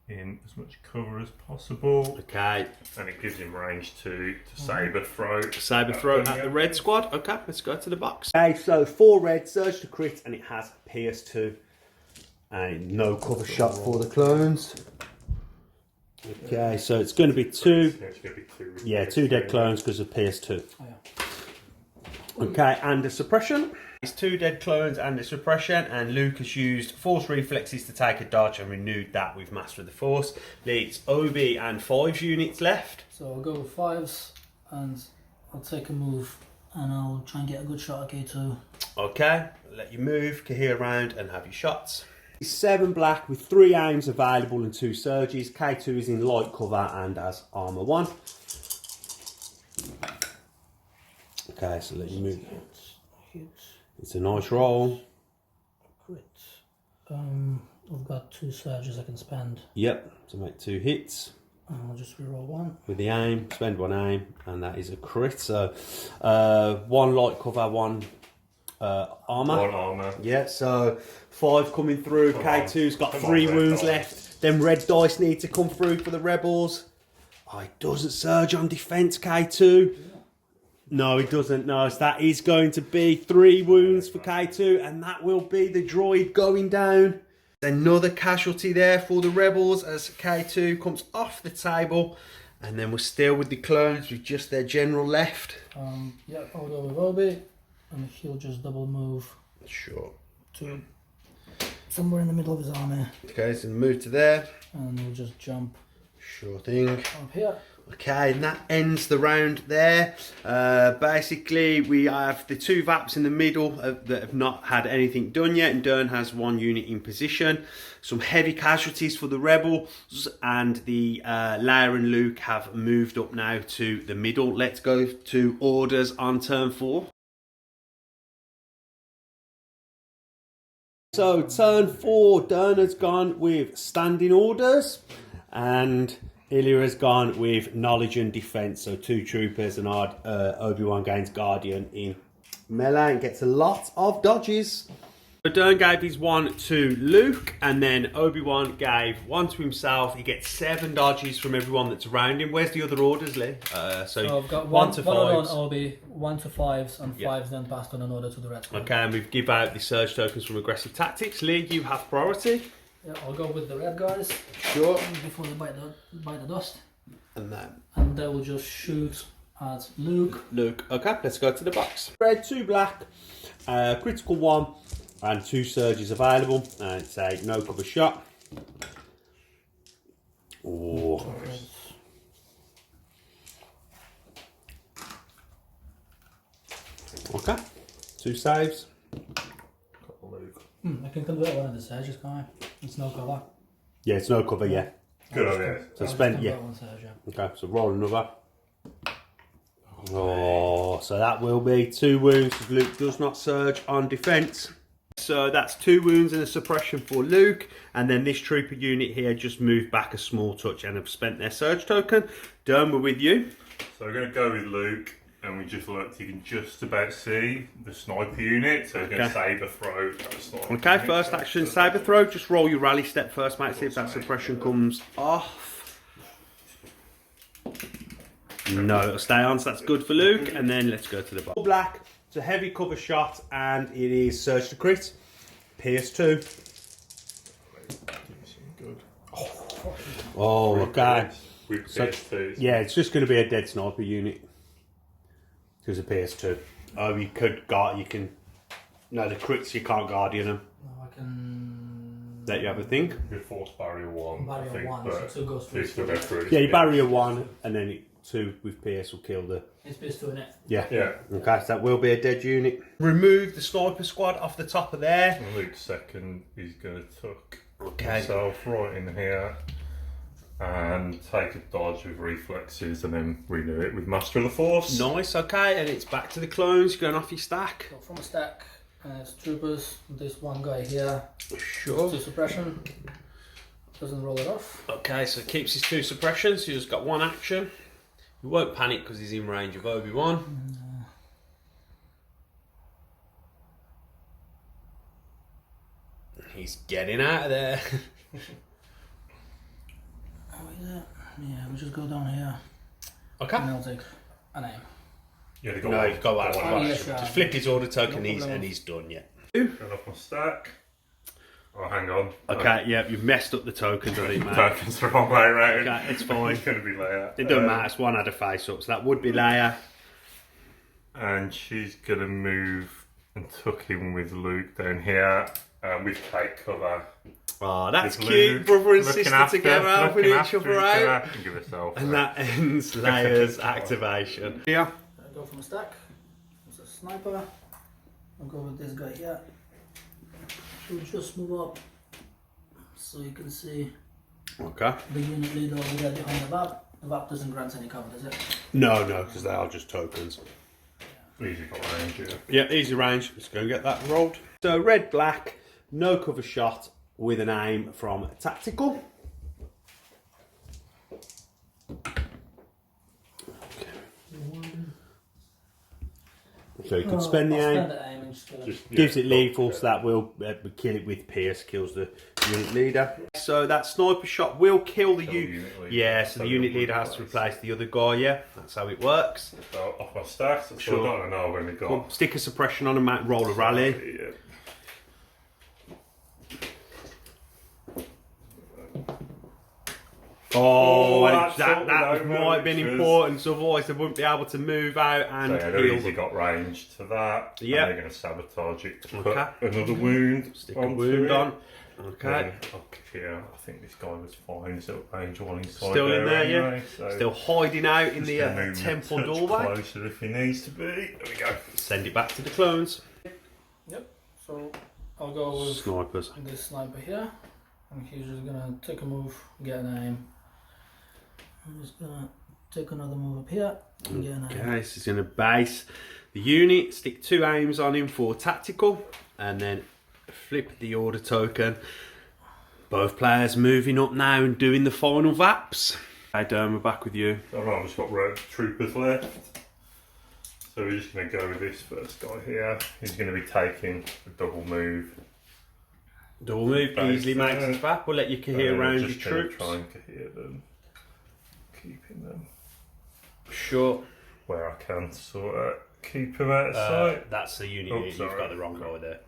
in as much cover as possible. Okay. And it gives him range to saber throw. Saber throw at the red squad. Okay, let's go to the box. Okay, so 4 red, surge to crit, and it has PS2. And no cover shot for the clones. Okay, so it's going to be 2. Yeah, 2 dead clones because of PS2. Oh, yeah. Okay, and a suppression. It's 2 dead clones and a suppression, and Luke has used Force Reflexes to take a dodge and renewed that with Master of the Force. Leaves Obi and 5 units left. So I'll go with 5s and I'll take a move and I'll try and get a good shot at K2. Okay, let you move, Kahir around and have your shots. 7 black with 3 aims available and 2 surges. K2 is in light cover and has armor 1. Okay, so let you move. It's a nice roll. Crit. I've got 2 surges I can spend. Yep, to make 2 hits. I'll just reroll 1. With the aim, spend 1 aim, and that is a crit. So 1 light cover, 1 armor. 1 armor. Yeah, so 5 coming through. K2's got 3 wounds left. Then red dice need to come through for the rebels. Oh, it doesn't surge on defense, K2. No, it doesn't. No, so that is going to be 3 wounds for K2, and that will be the droid going down. Another casualty there for the rebels as K2 comes off the table, and then we're still with the clones with just their general left. Yeah, I'll go with Obi, and he'll just double move Sure. to somewhere in the middle of his army, Okay, so move to there. and he'll just jump Sure thing. up here. Okay, and that ends the round there. Basically, we have the 2 Vaps in the middle that have not had anything done yet, and Durn has 1 unit in position. Some heavy casualties for the Rebels, and the Leia and Luke have moved up now to the middle. Let's go to orders on turn 4. So, turn 4, Durn has gone with standing orders, and Ilya has gone with knowledge and defense, so 2 troopers, and Obi-Wan gains guardian in melee and gets a lot of dodges. So Durn gave his 1 to Luke, and then Obi-Wan gave 1 to himself. He gets 7 dodges from everyone that's around him. Where's the other orders, Lee? So I've got 1 to 1 on 5s. Obi, 1 to 5s, and Yeah. 5s then passed on an order to the red squad. Okay, and we've give out the surge tokens from aggressive tactics. Lee, you have priority. Yeah, I'll go with the red guys Sure. before they bite the dust, And then and they will just shoot at Luke. Luke. Okay, let's go to the box. Red, 2 black, critical 1, and 2 surges available. And it's a no cover shot. Oh. Okay, 2 saves. Luke. I can convert one of the surges, can't I? It's no cover. Yeah, it's no cover, yeah. Good idea. So I'll spend, just yeah. convert one surge, yeah. Okay, so roll another. Oh, so that will be 2 wounds because Luke does not surge on defense. So that's 2 wounds and a suppression for Luke, and then this trooper unit here just moved back a small touch and have spent their surge token. Durn, we're with you. So we're going to go with Luke, and we just looked, you can just about see the sniper unit, so we're going to saber throw at the sniper Okay, unit. first action, saber throw. Just roll your rally step first, mate. See if that suppression comes off. No, it'll stay on, so that's good for Luke. And then let's go to the bottom. Black, it's a heavy cover shot, and it is surge to crit. PS2. Good. Oh, okay. With So, PS2. yeah, it's just going to be a dead sniper unit. Because of PS2. Oh, you could guard, you can... No, the crits, you can't guardian them. No, I can... Let you have a think. With force barrier 1, I Barrier think, 1, but so 2 goes through. it's still go through. Yeah, you barrier 1, and then 2 with PS will kill the... It's PS2 in it. Yeah. Yeah. Okay, so that will be a dead unit. Remove the sniper squad off the top of there. And Luke's second, he's going to tuck Okay. himself right in here and take a dodge with reflexes and then renew it with Master of the Force. Nice, okay, and it's back to the clones. You're going off your stack. So from a stack, it's troopers, this one guy here, Sure. 2 suppression, doesn't roll it off. Okay, so it keeps his 2 suppressions. So he's just got 1 action. He won't panic because he's in range of Obi-Wan. He's getting out of there. Yeah, we'll just go down here. Okay. And I'll take a name. Yeah, No, you've got one. Oh, yes, Just flip his order token No and problem. he's done, yeah. Turn off my stack. Oh, hang on. Okay, yeah, you've messed up the tokens, I think, mate. Tokens the wrong way around. Okay, it's fine. It's going to be Leia. It doesn't matter, it's one had a face up, so that would be Leia. And she's going to move and tuck in with Luke down here. With take cover. Oh, that's With cute, Luke brother and looking sister after- together, helping looking each after other out. and give herself And that ends Leia's activation. Yeah. I'll go from a stack. It's a sniper. I'll go with this guy here. She'll just move up so you can see Okay. the unit leader over there behind the VAP. The VAP doesn't grant any cover, does it? No, because they are just tokens. Easy got range, yeah. Yeah, easy range. Let's go and get that rolled. So red, black, no cover shot with an aim from tactical. So you can spend the I'll aim. spend the aim and just go. Gives it lethal, so that will kill it with Pierce, kills the unit leader. So that sniper shot will kill the unit leader. Yeah, so the unit leader has to replace the other guy, yeah. That's how it works. So off my stacks, I've Sure. still got an hour when we got. Well, stick a suppression on and roll a rally. Yeah. Oh, Oh, and that's that over, might have been which was- important, so otherwise they wouldn't be able to move out and So yeah, they're heal easy them. got range to that. Yeah. And they're going to sabotage it to put Okay. another wound. Stick a onto wound it. on. Okay. Up here, I think this guy was fine. So range one inside Still in there, anyway, yeah. So Still hiding out in just the gonna move temple a touch doorway. Closer if he needs to be. There we go. Send it back to the clones. Yep. So I'll go with Snipers. this sniper here, and he's just gonna take a move, get an aim. I'm just gonna take another move up here and get an aim. Okay, so he's going to base the unit, stick 2 aims on him for tactical, and then flip the order token. Both players moving up now and doing the final VAPs. Hey Durn, we're back with you. Alright, I've just got rogue troopers left. So we're just going to go with this first guy here. He's going to be taking a double move. Double move easily makes us VAP. We'll let you cohere And around we're your just gonna troops. try and cohere them. Keeping them Sure. where I can, sort of keep them out of sight. That's the unit. Oh, You've sorry. got the wrong guy there.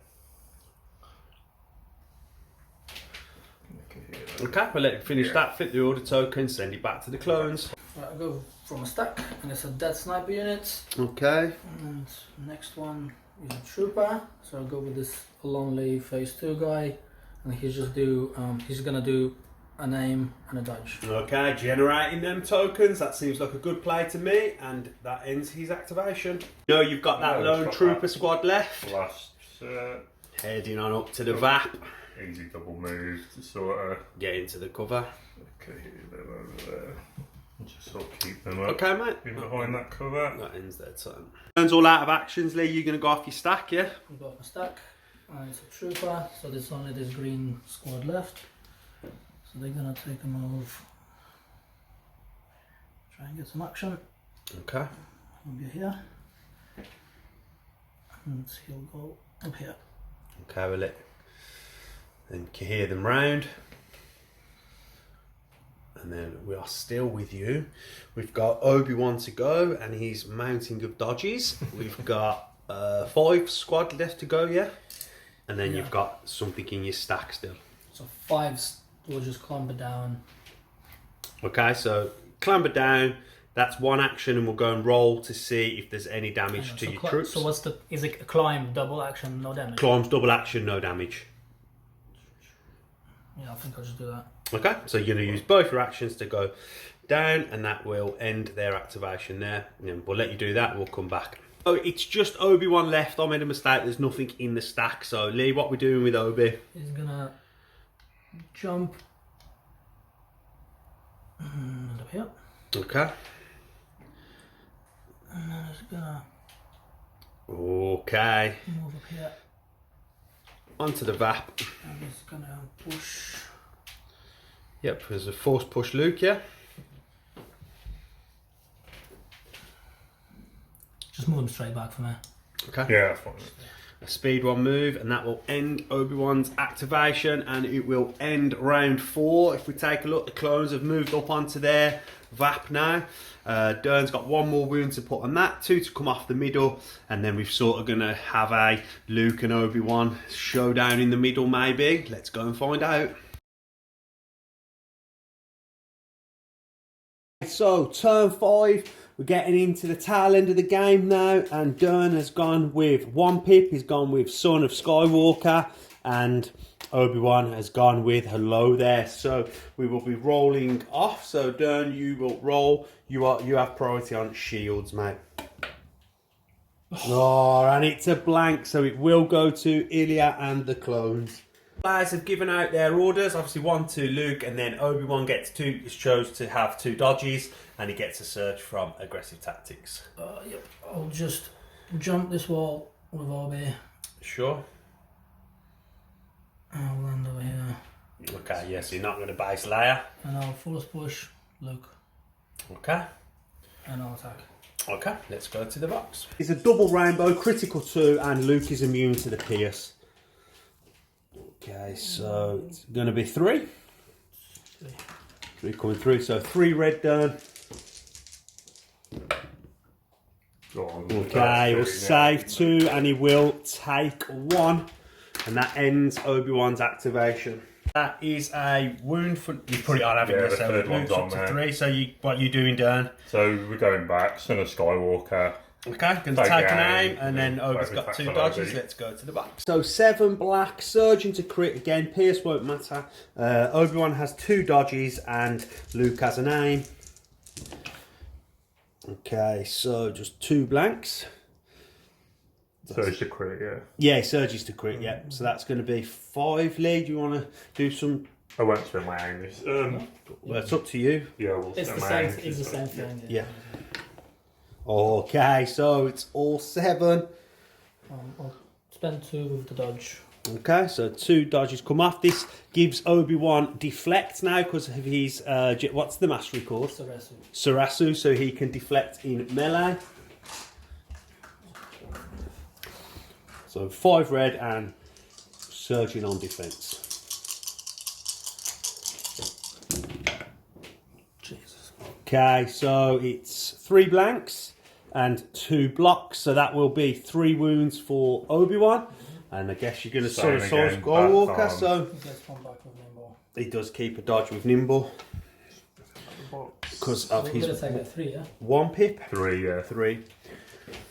Cohere them. Okay, we'll let you finish that. Flip the order token, send it back to the clones. Right, I'll go from a stack, and it's a dead sniper unit. Okay. And next one is a trooper, so I'll go with this lonely phase 2 guy, and he's gonna do an aim and a dodge. Okay, generating them tokens. That seems like a good play to me, and that ends his activation. No, you've got that Oh, lone it's got trooper that. squad left. Last set. Heading on up to the VAP. Easy double move to sort of Get into the cover. cohere them over there. And just sort of keep them up. Okay, mate. In behind that cover. That ends their turn. Turns all out of actions, Lee. You're going to go off your stack, yeah? I've got my stack, and it's a trooper, so there's only this green squad left. So they're gonna take a move, try and get some action. Okay. He'll be here, and he'll go up here. Okay, we'll let then cohere them round. And then we are still with you. We've got Obi-Wan to go, and he's mounting of dodges. We've got 5 squad left to go, yeah? And then you've got something in your stack still. So 5s will just clamber down. Okay, so clamber down. That's one action, and we'll go and roll to see if there's any damage to your troops. So is it a climb, double action, no damage? Climbs, double action, no damage. Yeah, I think I'll just do that. Okay, so you're going to use both your actions to go down, and that will end their activation there. And we'll let you do that, and we'll come back. Oh, it's just Obi-Wan left. I made a mistake. There's nothing in the stack. So, Lee, what we're doing with Obi? He's gonna jump and up here, Okay. and then he's gonna Okay. move up here, Onto the VAP. and he's gonna push. Yep, there's a force push Luke, yeah? Just move him straight back for me. Okay. Yeah, that's fine. a speed 1 move, and that will end Obi-Wan's activation, and it will end round 4. If we take a look, the clones have moved up onto their VAP now. Durn's got 1 more wound to put on that, 2 to come off the middle, and then we're sort of going to have a Luke and Obi-Wan showdown in the middle maybe. Let's go and find out. So turn 5, we're getting into the tail end of the game now, and Durn has gone with 1 pip, he's gone with Son of Skywalker, and Obi-Wan has gone with Hello There. So we will be rolling off. So Durn, you will roll. You have priority on shields, mate. Oh, and it's a blank, so it will go to Illya and the clones. Players have given out their orders. Obviously 1 to Luke, and then Obi-Wan gets 2. Is chose to have 2 dodges, and he gets a surge from aggressive tactics. Yep. I'll just jump this wall with Obi. Sure. I'll land over here. Okay, yes, so you're not going to base Leia. And I'll force push Luke. Okay. And I'll attack. Okay, let's go to the box. It's a double rainbow, critical 2, and Luke is immune to the pierce. Okay, so it's going to be 3. 3 coming through, so 3 red Durn. Okay, we'll save 2, and he will take 1. And that ends Obi-Wan's activation. That is a wound for... You put it on, haven't you? The third one's on to there. 3. So what are you doing, Durn? So we're going back, Son of Skywalker. Okay, going to take an aim, and then Obi's got 2 dodges. Let's go to the back. So 7 black, surge into crit again. Pierce won't matter. Obi-Wan has 2 dodges, and Luke has an aim. Okay, so just 2 blanks. Surge to crit, yeah. Yeah, surges to crit, yeah. So that's going to be 5 lead. You want to do some... I won't spend my aim this. Well, it's up to you. Yeah, we'll It's spend the my same. aim. It's the same thing. Yeah. Okay, so it's all 7. I'll spend 2 with the dodge. Okay, so 2 dodges come off. This gives Obi-Wan deflect now because of his... what's the mastery called? Sarasu, so he can deflect in melee. So 5 red and surging on defense. Jesus. Okay, so it's 3 blanks and 2 blocks. So that will be 3 wounds for Obi-Wan. And I guess you're going to sort of Skywalker. So He gets 1 back with nimble. he does keep a dodge with nimble. Because of We're his gonna take 3, yeah? 1 pip. 3, yeah. 3. What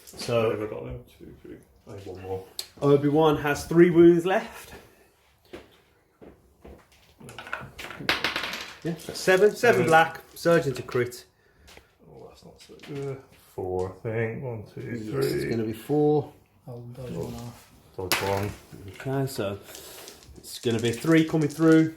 So have I got there? 2, 3. I have 1 more. Obi-Wan has 3 wounds left. Yeah, that's 7 black, surge into crit. Oh, that's not so good. 4, I think. 1, 2, 3. Yes, it's going to be 4. I'll dodge 1 off. Dodge 1. Okay, so it's going to be 3 coming through.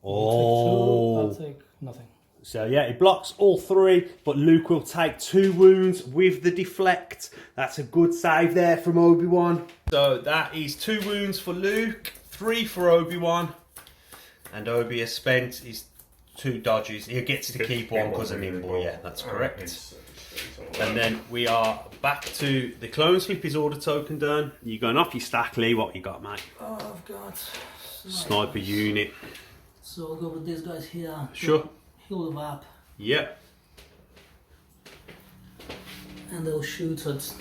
I'll take nothing. So yeah, it blocks all 3, but Luke will take 2 wounds with the deflect. That's a good save there from Obi-Wan. So that is 2 wounds for Luke, 3 for Obi-Wan, and Obi has spent his 2 dodges. He gets to keep 1 because of nimble. Yeah, that's correct. And then we are back to the clone slip his order token done. You're going off your stack, Lee. What you got, mate? Oh, I've got Sniper unit. So I'll go with these guys here. Sure. Heal the VAP. Yep. And they'll shoot at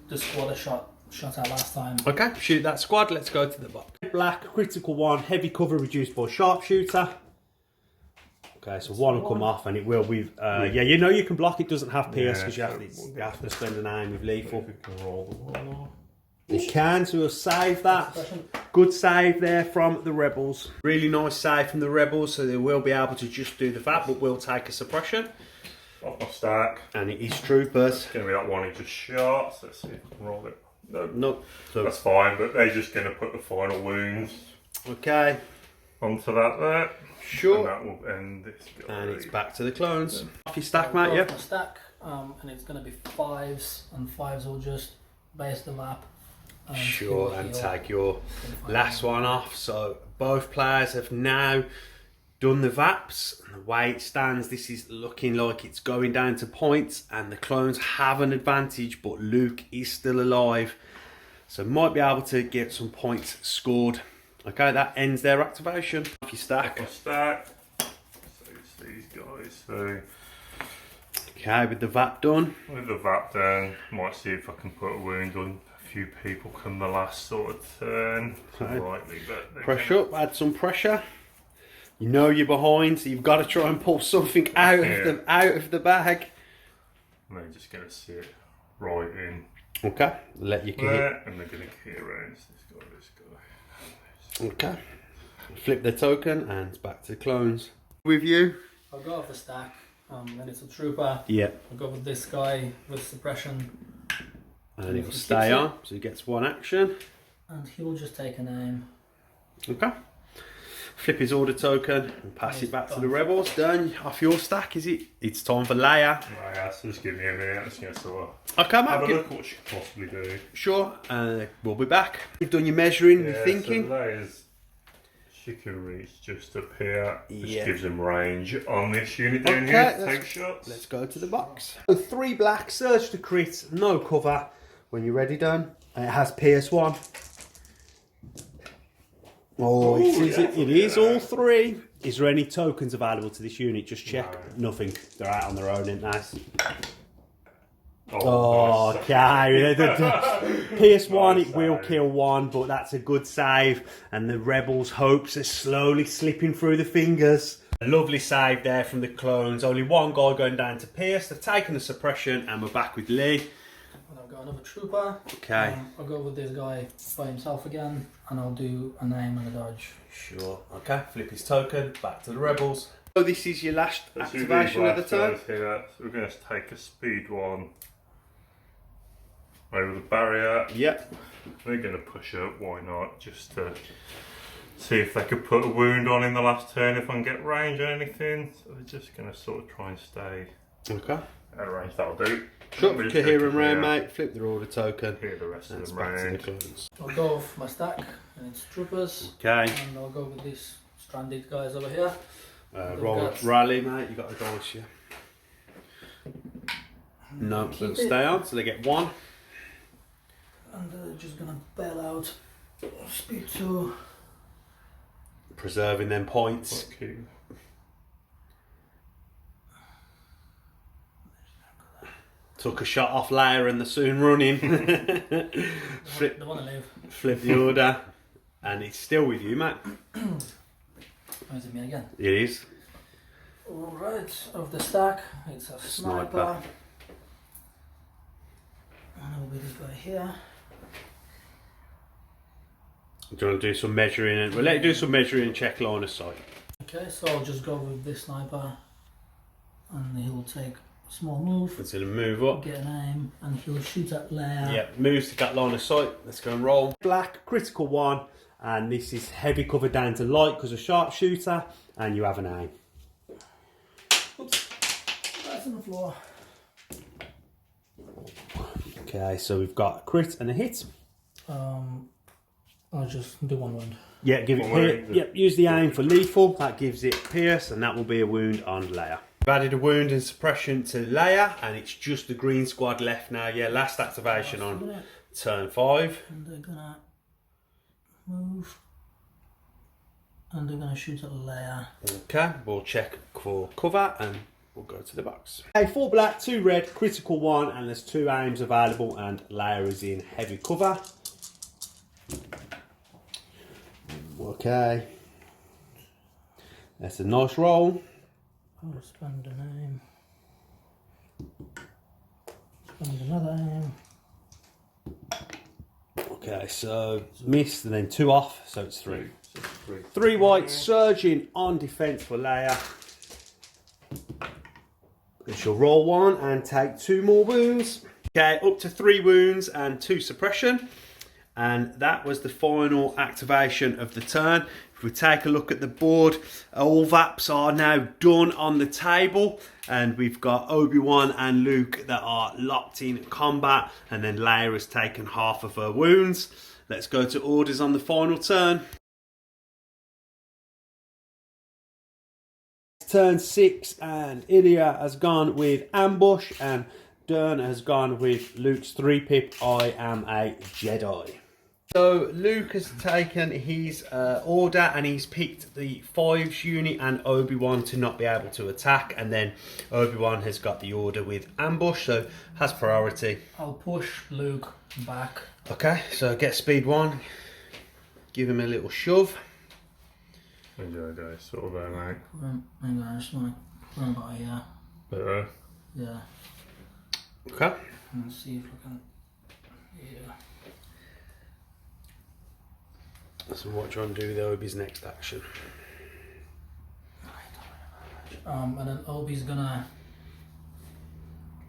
the squad I shot at last time. Okay, shoot that squad. Let's go to the box. Black, critical 1, heavy cover reduced by sharpshooter. Okay, so 1 will come off, and it will with... yeah, you know you can block. It doesn't have pierce because you have to spend an aim with lethal. We can roll the 1 off. You can, so we'll save that. Good save there from the Rebels. Really nice save from the Rebels, so they will be able to just do the VAT, but will take a suppression. Off my stack. And it is troopers. It's going to be that 1 he just shot. So let's see if I can roll it. No. No. So That's fine, but they're just going to put the final wounds okay. onto that there. Sure. And that will end this guy. And it's back to the clones. Off your stack, I'll mate, go yeah? off my stack, and it's going to be 5s, and 5s will just base the VAP. Sure, and tag your last one off. So both players have now done the VAPs. And the way it stands, this is looking like it's going down to points, and the clones have an advantage, but Luke is still alive. So might be able to get some points scored. Okay, that ends their activation. If you stack. Stack. So it's these guys. So Okay, with the VAP done. with the VAP down, might see if I can put a wound on a few people come the last sort of turn. Okay. Lightly, but Pressure up, add some pressure. You know you're behind, so you've got to try and pull something out of the bag. And they're just going to sit right in Okay, let you there, and they're going to key around this guy. Okay, flip the token and it's back to the clones. With you? I'll go off the stack, and it's a trooper. Yeah. I'll go with this guy with suppression. And he'll stay on, so he gets one action. And he'll just take an aim. Okay. Flip his order token and pass it back to the rebels. Done. Off your stack, is it? It's time for Leia. Right, so just give me a minute. I'm just going to sort of Okay, mate. have a look what she could possibly do. Sure, we'll be back. You've done your measuring, your thinking. So Leia's, she can reach just up here, which Yeah. gives him range on this unit down Okay, here to take shots. Let's go to the box. So 3 black, surge to crit, no cover. When you're ready, done. And it has PS1. Oh, it is all 3. Is there any tokens available to this unit? Just check. No. Nothing. They're out on their own, ain't nice. Oh, Okay. PS1, Nice it will save. kill 1, but that's a good save. And the Rebels' hopes are slowly slipping through the fingers. A lovely save there from the clones. Only 1 guy going down to Pierce. They've taken the suppression, and we're back with Lee. And I've got another trooper. Okay. I'll go with this guy by himself again, and I'll do an aim and a dodge. Sure. Okay. Flip his token. Back to the Rebels. So this is your last Let's do activation these of the last turn. guys here. So we're going to take a speed one over the barrier. Yep. They're going to push up, why not? Just to see if they could put a wound on in the last turn if I can get range or anything. So they're just going to sort of try and stay Okay. at range. That'll do. Sure. We'll just Cohere go and round, here, mate. Flip the order token. Here the rest And of it's them back to the round. clones. I'll go off my stack, and it's troopers. Okay. And I'll go with these stranded guys over here. Roll got- rally, mate. You got the dice, yeah. No, they'll stay on, so they get 1. And they're just gonna bail out. Speed 2. Preserving them points. Okay. Took a shot off Leia and they're soon running. They wanna leave. Flip the order. And it's still with you, mate. Oh, is it me again? It is. Alright, of the stack, it's a sniper. And it'll be this guy here. Do you want to do some measuring? And we'll let you do some measuring and check line of sight. Okay, so I'll just go with this sniper. And he'll take a small move, It's going to move up. get an aim, and he'll shoot at Leia. Yeah, moves to that line of sight. Let's go and roll. Black, critical 1. And this is heavy cover down to light because of sharpshooter. And you have an aim. Oops, that's on the floor. Okay, so we've got a crit and a hit. I'll just do 1 wound. Yeah, give it One here. wound. Yep, use the aim for lethal. That gives it pierce, and that will be a wound on Leia. We've added a wound and suppression to Leia, and it's just the green squad left now. Yeah, last activation on turn 5. And they're gonna move. And they're gonna shoot at Leia. Okay, we'll check for cover, and we'll go to the box. Okay, 4 black, 2 red, critical 1, and there's 2 aims available, and Leia is in heavy cover. Okay. That's a nice roll. I'll spend an aim. Spend another aim. Okay, so missed and then 2 off, so it's 3. So 3. 3 white surging on defence for Leia. She'll roll 1 and take 2 more wounds. Okay, up to 3 wounds and 2 suppression. And that was the final activation of the turn. If we take a look at the board, all VAPs are now done on the table. And we've got Obi-Wan and Luke that are locked in combat. And then Leia has taken half of her wounds. Let's go to orders on the final turn. Turn 6 and Ilya has gone with ambush, and Durn has gone with Luke's 3-pip, I am a Jedi. So Luke has taken his order and he's picked the 5s unit and Obi-Wan to not be able to attack, and then Obi-Wan has got the order with ambush, so has priority. I'll push Luke back. Okay, so get speed 1, give him a little shove. Jedi, sort of there, mate. Hang on, I just want to run by here. Better. Yeah. Okay. Let's see if I can. Yeah. So what do you want to do with Obi's next action? And then Obi's gonna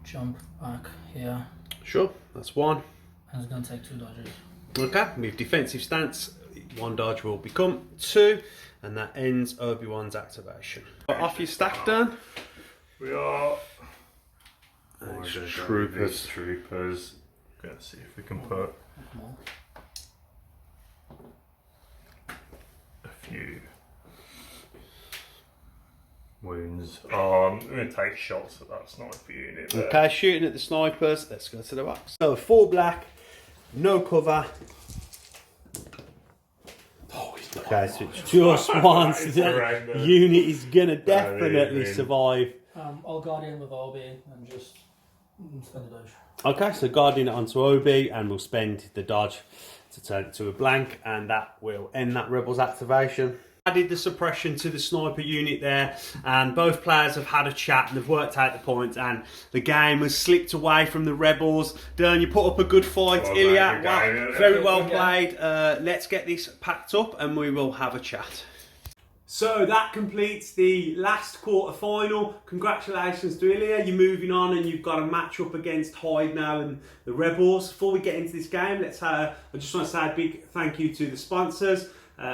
jump back here. Sure, that's 1. And it's gonna take 2 dodges. Okay, with defensive stance, 1 dodge will become 2, and that ends Obi-Wan's activation. Off your stack, Durn. We are. Troopers. Troopers. Gonna see if we can put a few wounds on. I'm gonna take shots at that sniper unit there. Okay, shooting at the snipers. Let's go to the box. So 4 black, no cover. Okay, so it's just once. The unit is gonna definitely survive. I'll Guardian with Obi and just spend a dodge. Okay, so Guardian it onto Obi, and we'll spend the dodge to turn it to a blank, and that will end that Rebels activation. Added the suppression to the sniper unit there, and both players have had a chat and they've worked out the points, and the game has slipped away from the Rebels. Durn, you put up a good fight, Illya. Wow, very well played. Let's get this packed up and we will have a chat. So that completes the last quarter final. Congratulations to Illya, you're moving on and you've got a match up against Hyde now and the Rebels. Before we get into this game, I just want to say a big thank you to the sponsors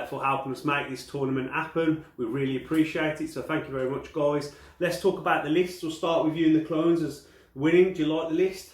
for helping us make this tournament happen. We really appreciate it, so thank you very much, guys. Let's talk about the list. We'll start with you and the Clones as winning. Do you like the list?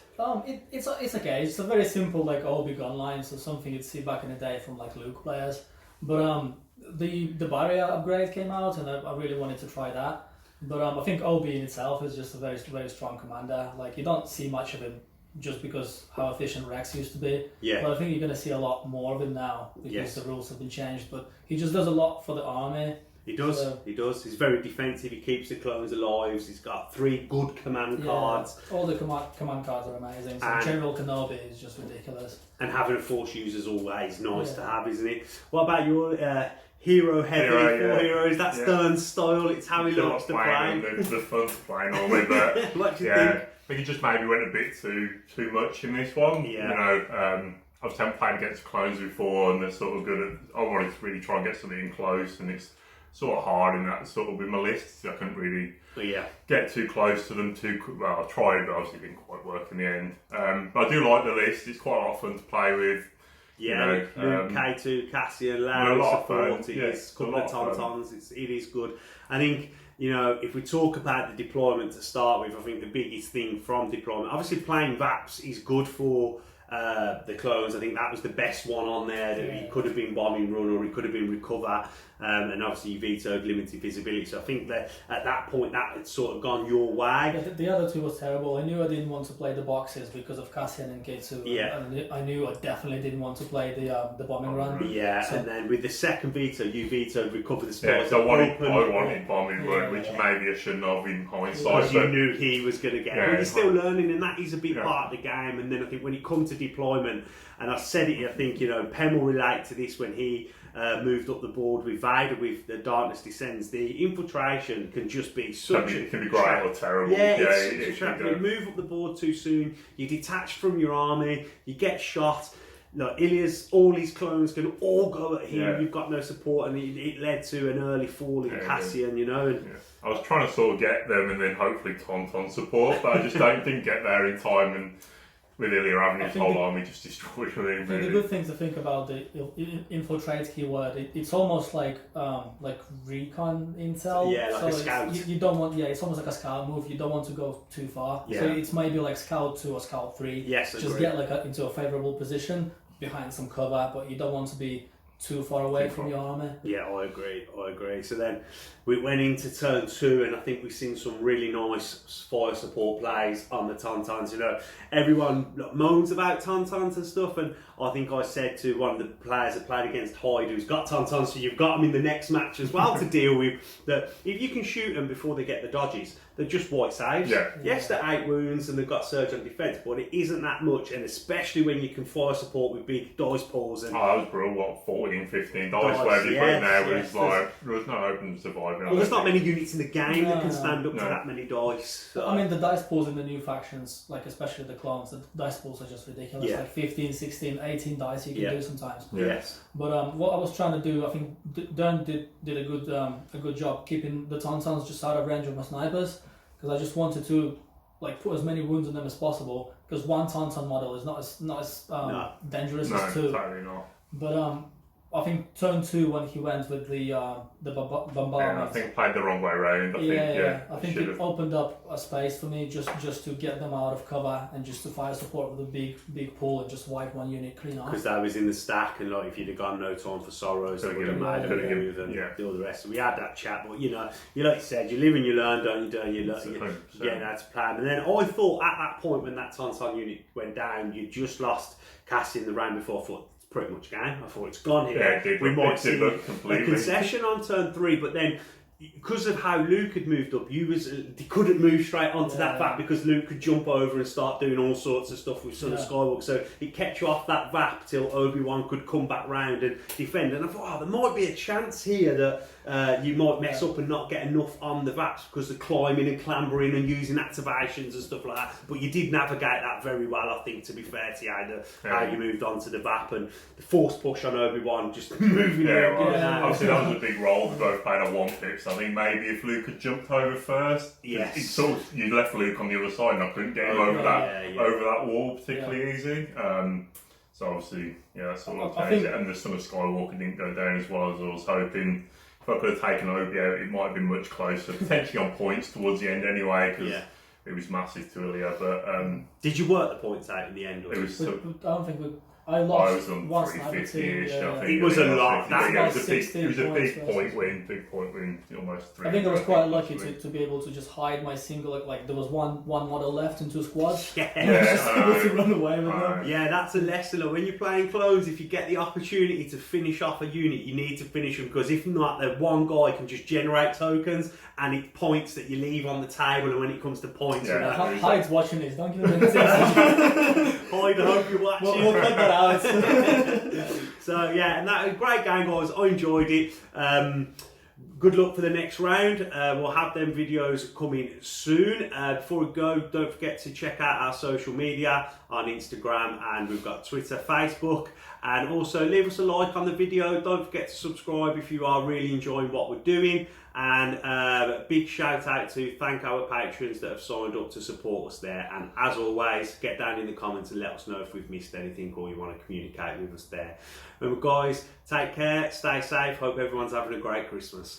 It's okay. It's a very simple like Obi gun line, so something you'd see back in the day from like Luke players. But the barrier upgrade came out, and I really wanted to try that. But I think Obi in itself is just a very strong commander. Like you don't see much of him just because how efficient Rex used to be. Yeah. But I think you're going to see a lot more of him now because the rules have been changed. But he just does a lot for the army. He does. He does. He's very defensive. He keeps the clones alive. He's got 3 good command cards. All the command cards are amazing. So General Kenobi is just ridiculous. And having a Force user is always nice to have, isn't it? What about your hero heavy 4 heroes? That's Stern's style. It's how he looks to play. The fun to play normally, but what do you think? I think he just maybe went a bit too much in this one. Yeah. You know, I've played against clones before, and they're sort of good at. I wanted to really try and get something in close, and it's sort of hard in that sort of with my list. I couldn't really get too close to them too. Well, I tried, but obviously it didn't quite work in the end. But I do like the list. It's quite a lot of fun to play with. Yeah, you know, Luke, K2, Cassian, Larry, support. It's a couple of Tauntauns. It is good. I think, you know, if we talk about the deployment to start with, I think the biggest thing from deployment, obviously playing VAPs is good for the clones. I think that was the best one on there. That he could have been bombing run or he could have been recover, and obviously you vetoed limited visibility. So I think that at that point that had sort of gone your way. Yeah, the other 2 was terrible. I knew I didn't want to play the boxes because of Cassian and K2. Yeah. And I knew I definitely didn't want to play the bombing run. Yeah, so, and then with the second veto, you vetoed recover the spots. Yeah, so I wanted bombing run, which maybe I shouldn't have in hindsight. Because you knew he was going to get it. But he's still learning, and that is a big part of the game. And then I think when it comes to deployment, and I said it, I think, you know, Penn will relate to this when he moved up the board with Vader with the Darkness Descends. The infiltration can just be such it can be great or terrible. Yeah, it's such a trap. You move up the board too soon, you're detached from your army, you get shot. Look, Illyas, all his clones can all go at him. Yeah. You've got no support, and it led to an early fall in Cassian, you know. And I was trying to sort of get them and then hopefully Tauntaun support, but I just didn't get there in time. And with Illya having his whole army just destroyed him. The good thing to think about the infiltrate keyword, it's almost like recon intel. Yeah, like so a scout. You don't want. Yeah, it's almost like a scout move. You don't want to go too far. Yeah. So it's maybe like scout 2 or scout 3. Yes, just get like into a favorable position behind some cover, but you don't want to be too far away from your army. Yeah, I agree. So then we went into turn 2, and I think we've seen some really nice fire support plays on the Tauntauns. You know, everyone moans about Tauntauns and stuff, and I think I said to one of the players that played against Hyde, who's got Tauntauns, so you've got them in the next match as well to deal with, that if you can shoot them before they get the dodges, they're just white saves. Yes, they're 8 wounds and they've got surge on defence, but it isn't that much, and especially when you can fire support with big dice pools. And that was brutal, what, 14, 15 dice, whatever you put in there, was like, there was no open surviving. Well, there's not many units in the game that can stand up to that many dice. So. I mean, the dice pools in the new factions, like especially the clones, the dice pools are just ridiculous. Like 15, 16, 18 dice you can do sometimes. Yes. But what I was trying to do, I think Durn did a good job keeping the Tauntauns just out of range of my snipers, because I just wanted to like put as many wounds on them as possible, because one Tauntaun model is not as dangerous as 2. Totally not. But I think turn 2 when he went with the bombardment. I think played the wrong way around. I think it opened up a space for me just to get them out of cover and just to fire support with a big pool and just wipe one unit clean off. Because that was in the stack, and like if you'd have gone No Time for Sorrows, they would have made a move and all the rest. So we had that chat, but you know, like you said, you live and you learn, don't you? You get out to plan. And then I thought at that point when that Tauntaun unit went down, you just lost Cassian the round before. I thought pretty much game. I thought it's gone here. Yeah, we might see a completely concession on turn 3, but then because of how Luke had moved up, he couldn't move straight onto that VAP because Luke could jump over and start doing all sorts of stuff with Son of Skywalker. So it kept you off that VAP till Obi-Wan could come back round and defend. And I thought, there might be a chance here that you might mess up and not get enough on the VAPs because of climbing and clambering and using activations and stuff like that. But you did navigate that very well, I think, to be fair to you, how you moved on to the VAP and the force push on Obi-Wan, just moving obviously that was a big role. We both played on 1 pip, so I think maybe if Luke had jumped over first, you left Luke on the other side and I couldn't get him over that wall particularly easy. So obviously, that sort of changed it. And the Son of Skywalker didn't go down as well as I was hoping. If I could have taken Obi out, it might have been much closer, potentially on points towards the end anyway, because it was massive to Illya. But did you work the points out in the end? It was. I don't think I lost one sniper team. It was a lot. It was a big point win, almost 3. I think I was quite lucky to be able to just hide my single. Like there was one model left in 2 squads. And I was just able to run away with them. Yeah, that's a lesson. Like, when you're playing clones, if you get the opportunity to finish off a unit, you need to finish them, because if not, the one guy can just generate tokens and it points that you leave on the table. And when it comes to points, Hyde's watching this. Don't give him any tips. Hyde, I hope you're watching. We'll cut that out. So and that was a great game, guys. I enjoyed it. Good luck for the next round. We'll have them videos coming soon. Before we go, don't forget to check out our social media on Instagram, and we've got Twitter, Facebook, and also leave us a like on the video. Don't forget to subscribe if you are really enjoying what we're doing. And a big shout out to thank our patrons that have signed up to support us there. And as always, get down in the comments and let us know if we've missed anything or you want to communicate with us there. Remember, guys, take care, stay safe. Hope everyone's having a great Christmas.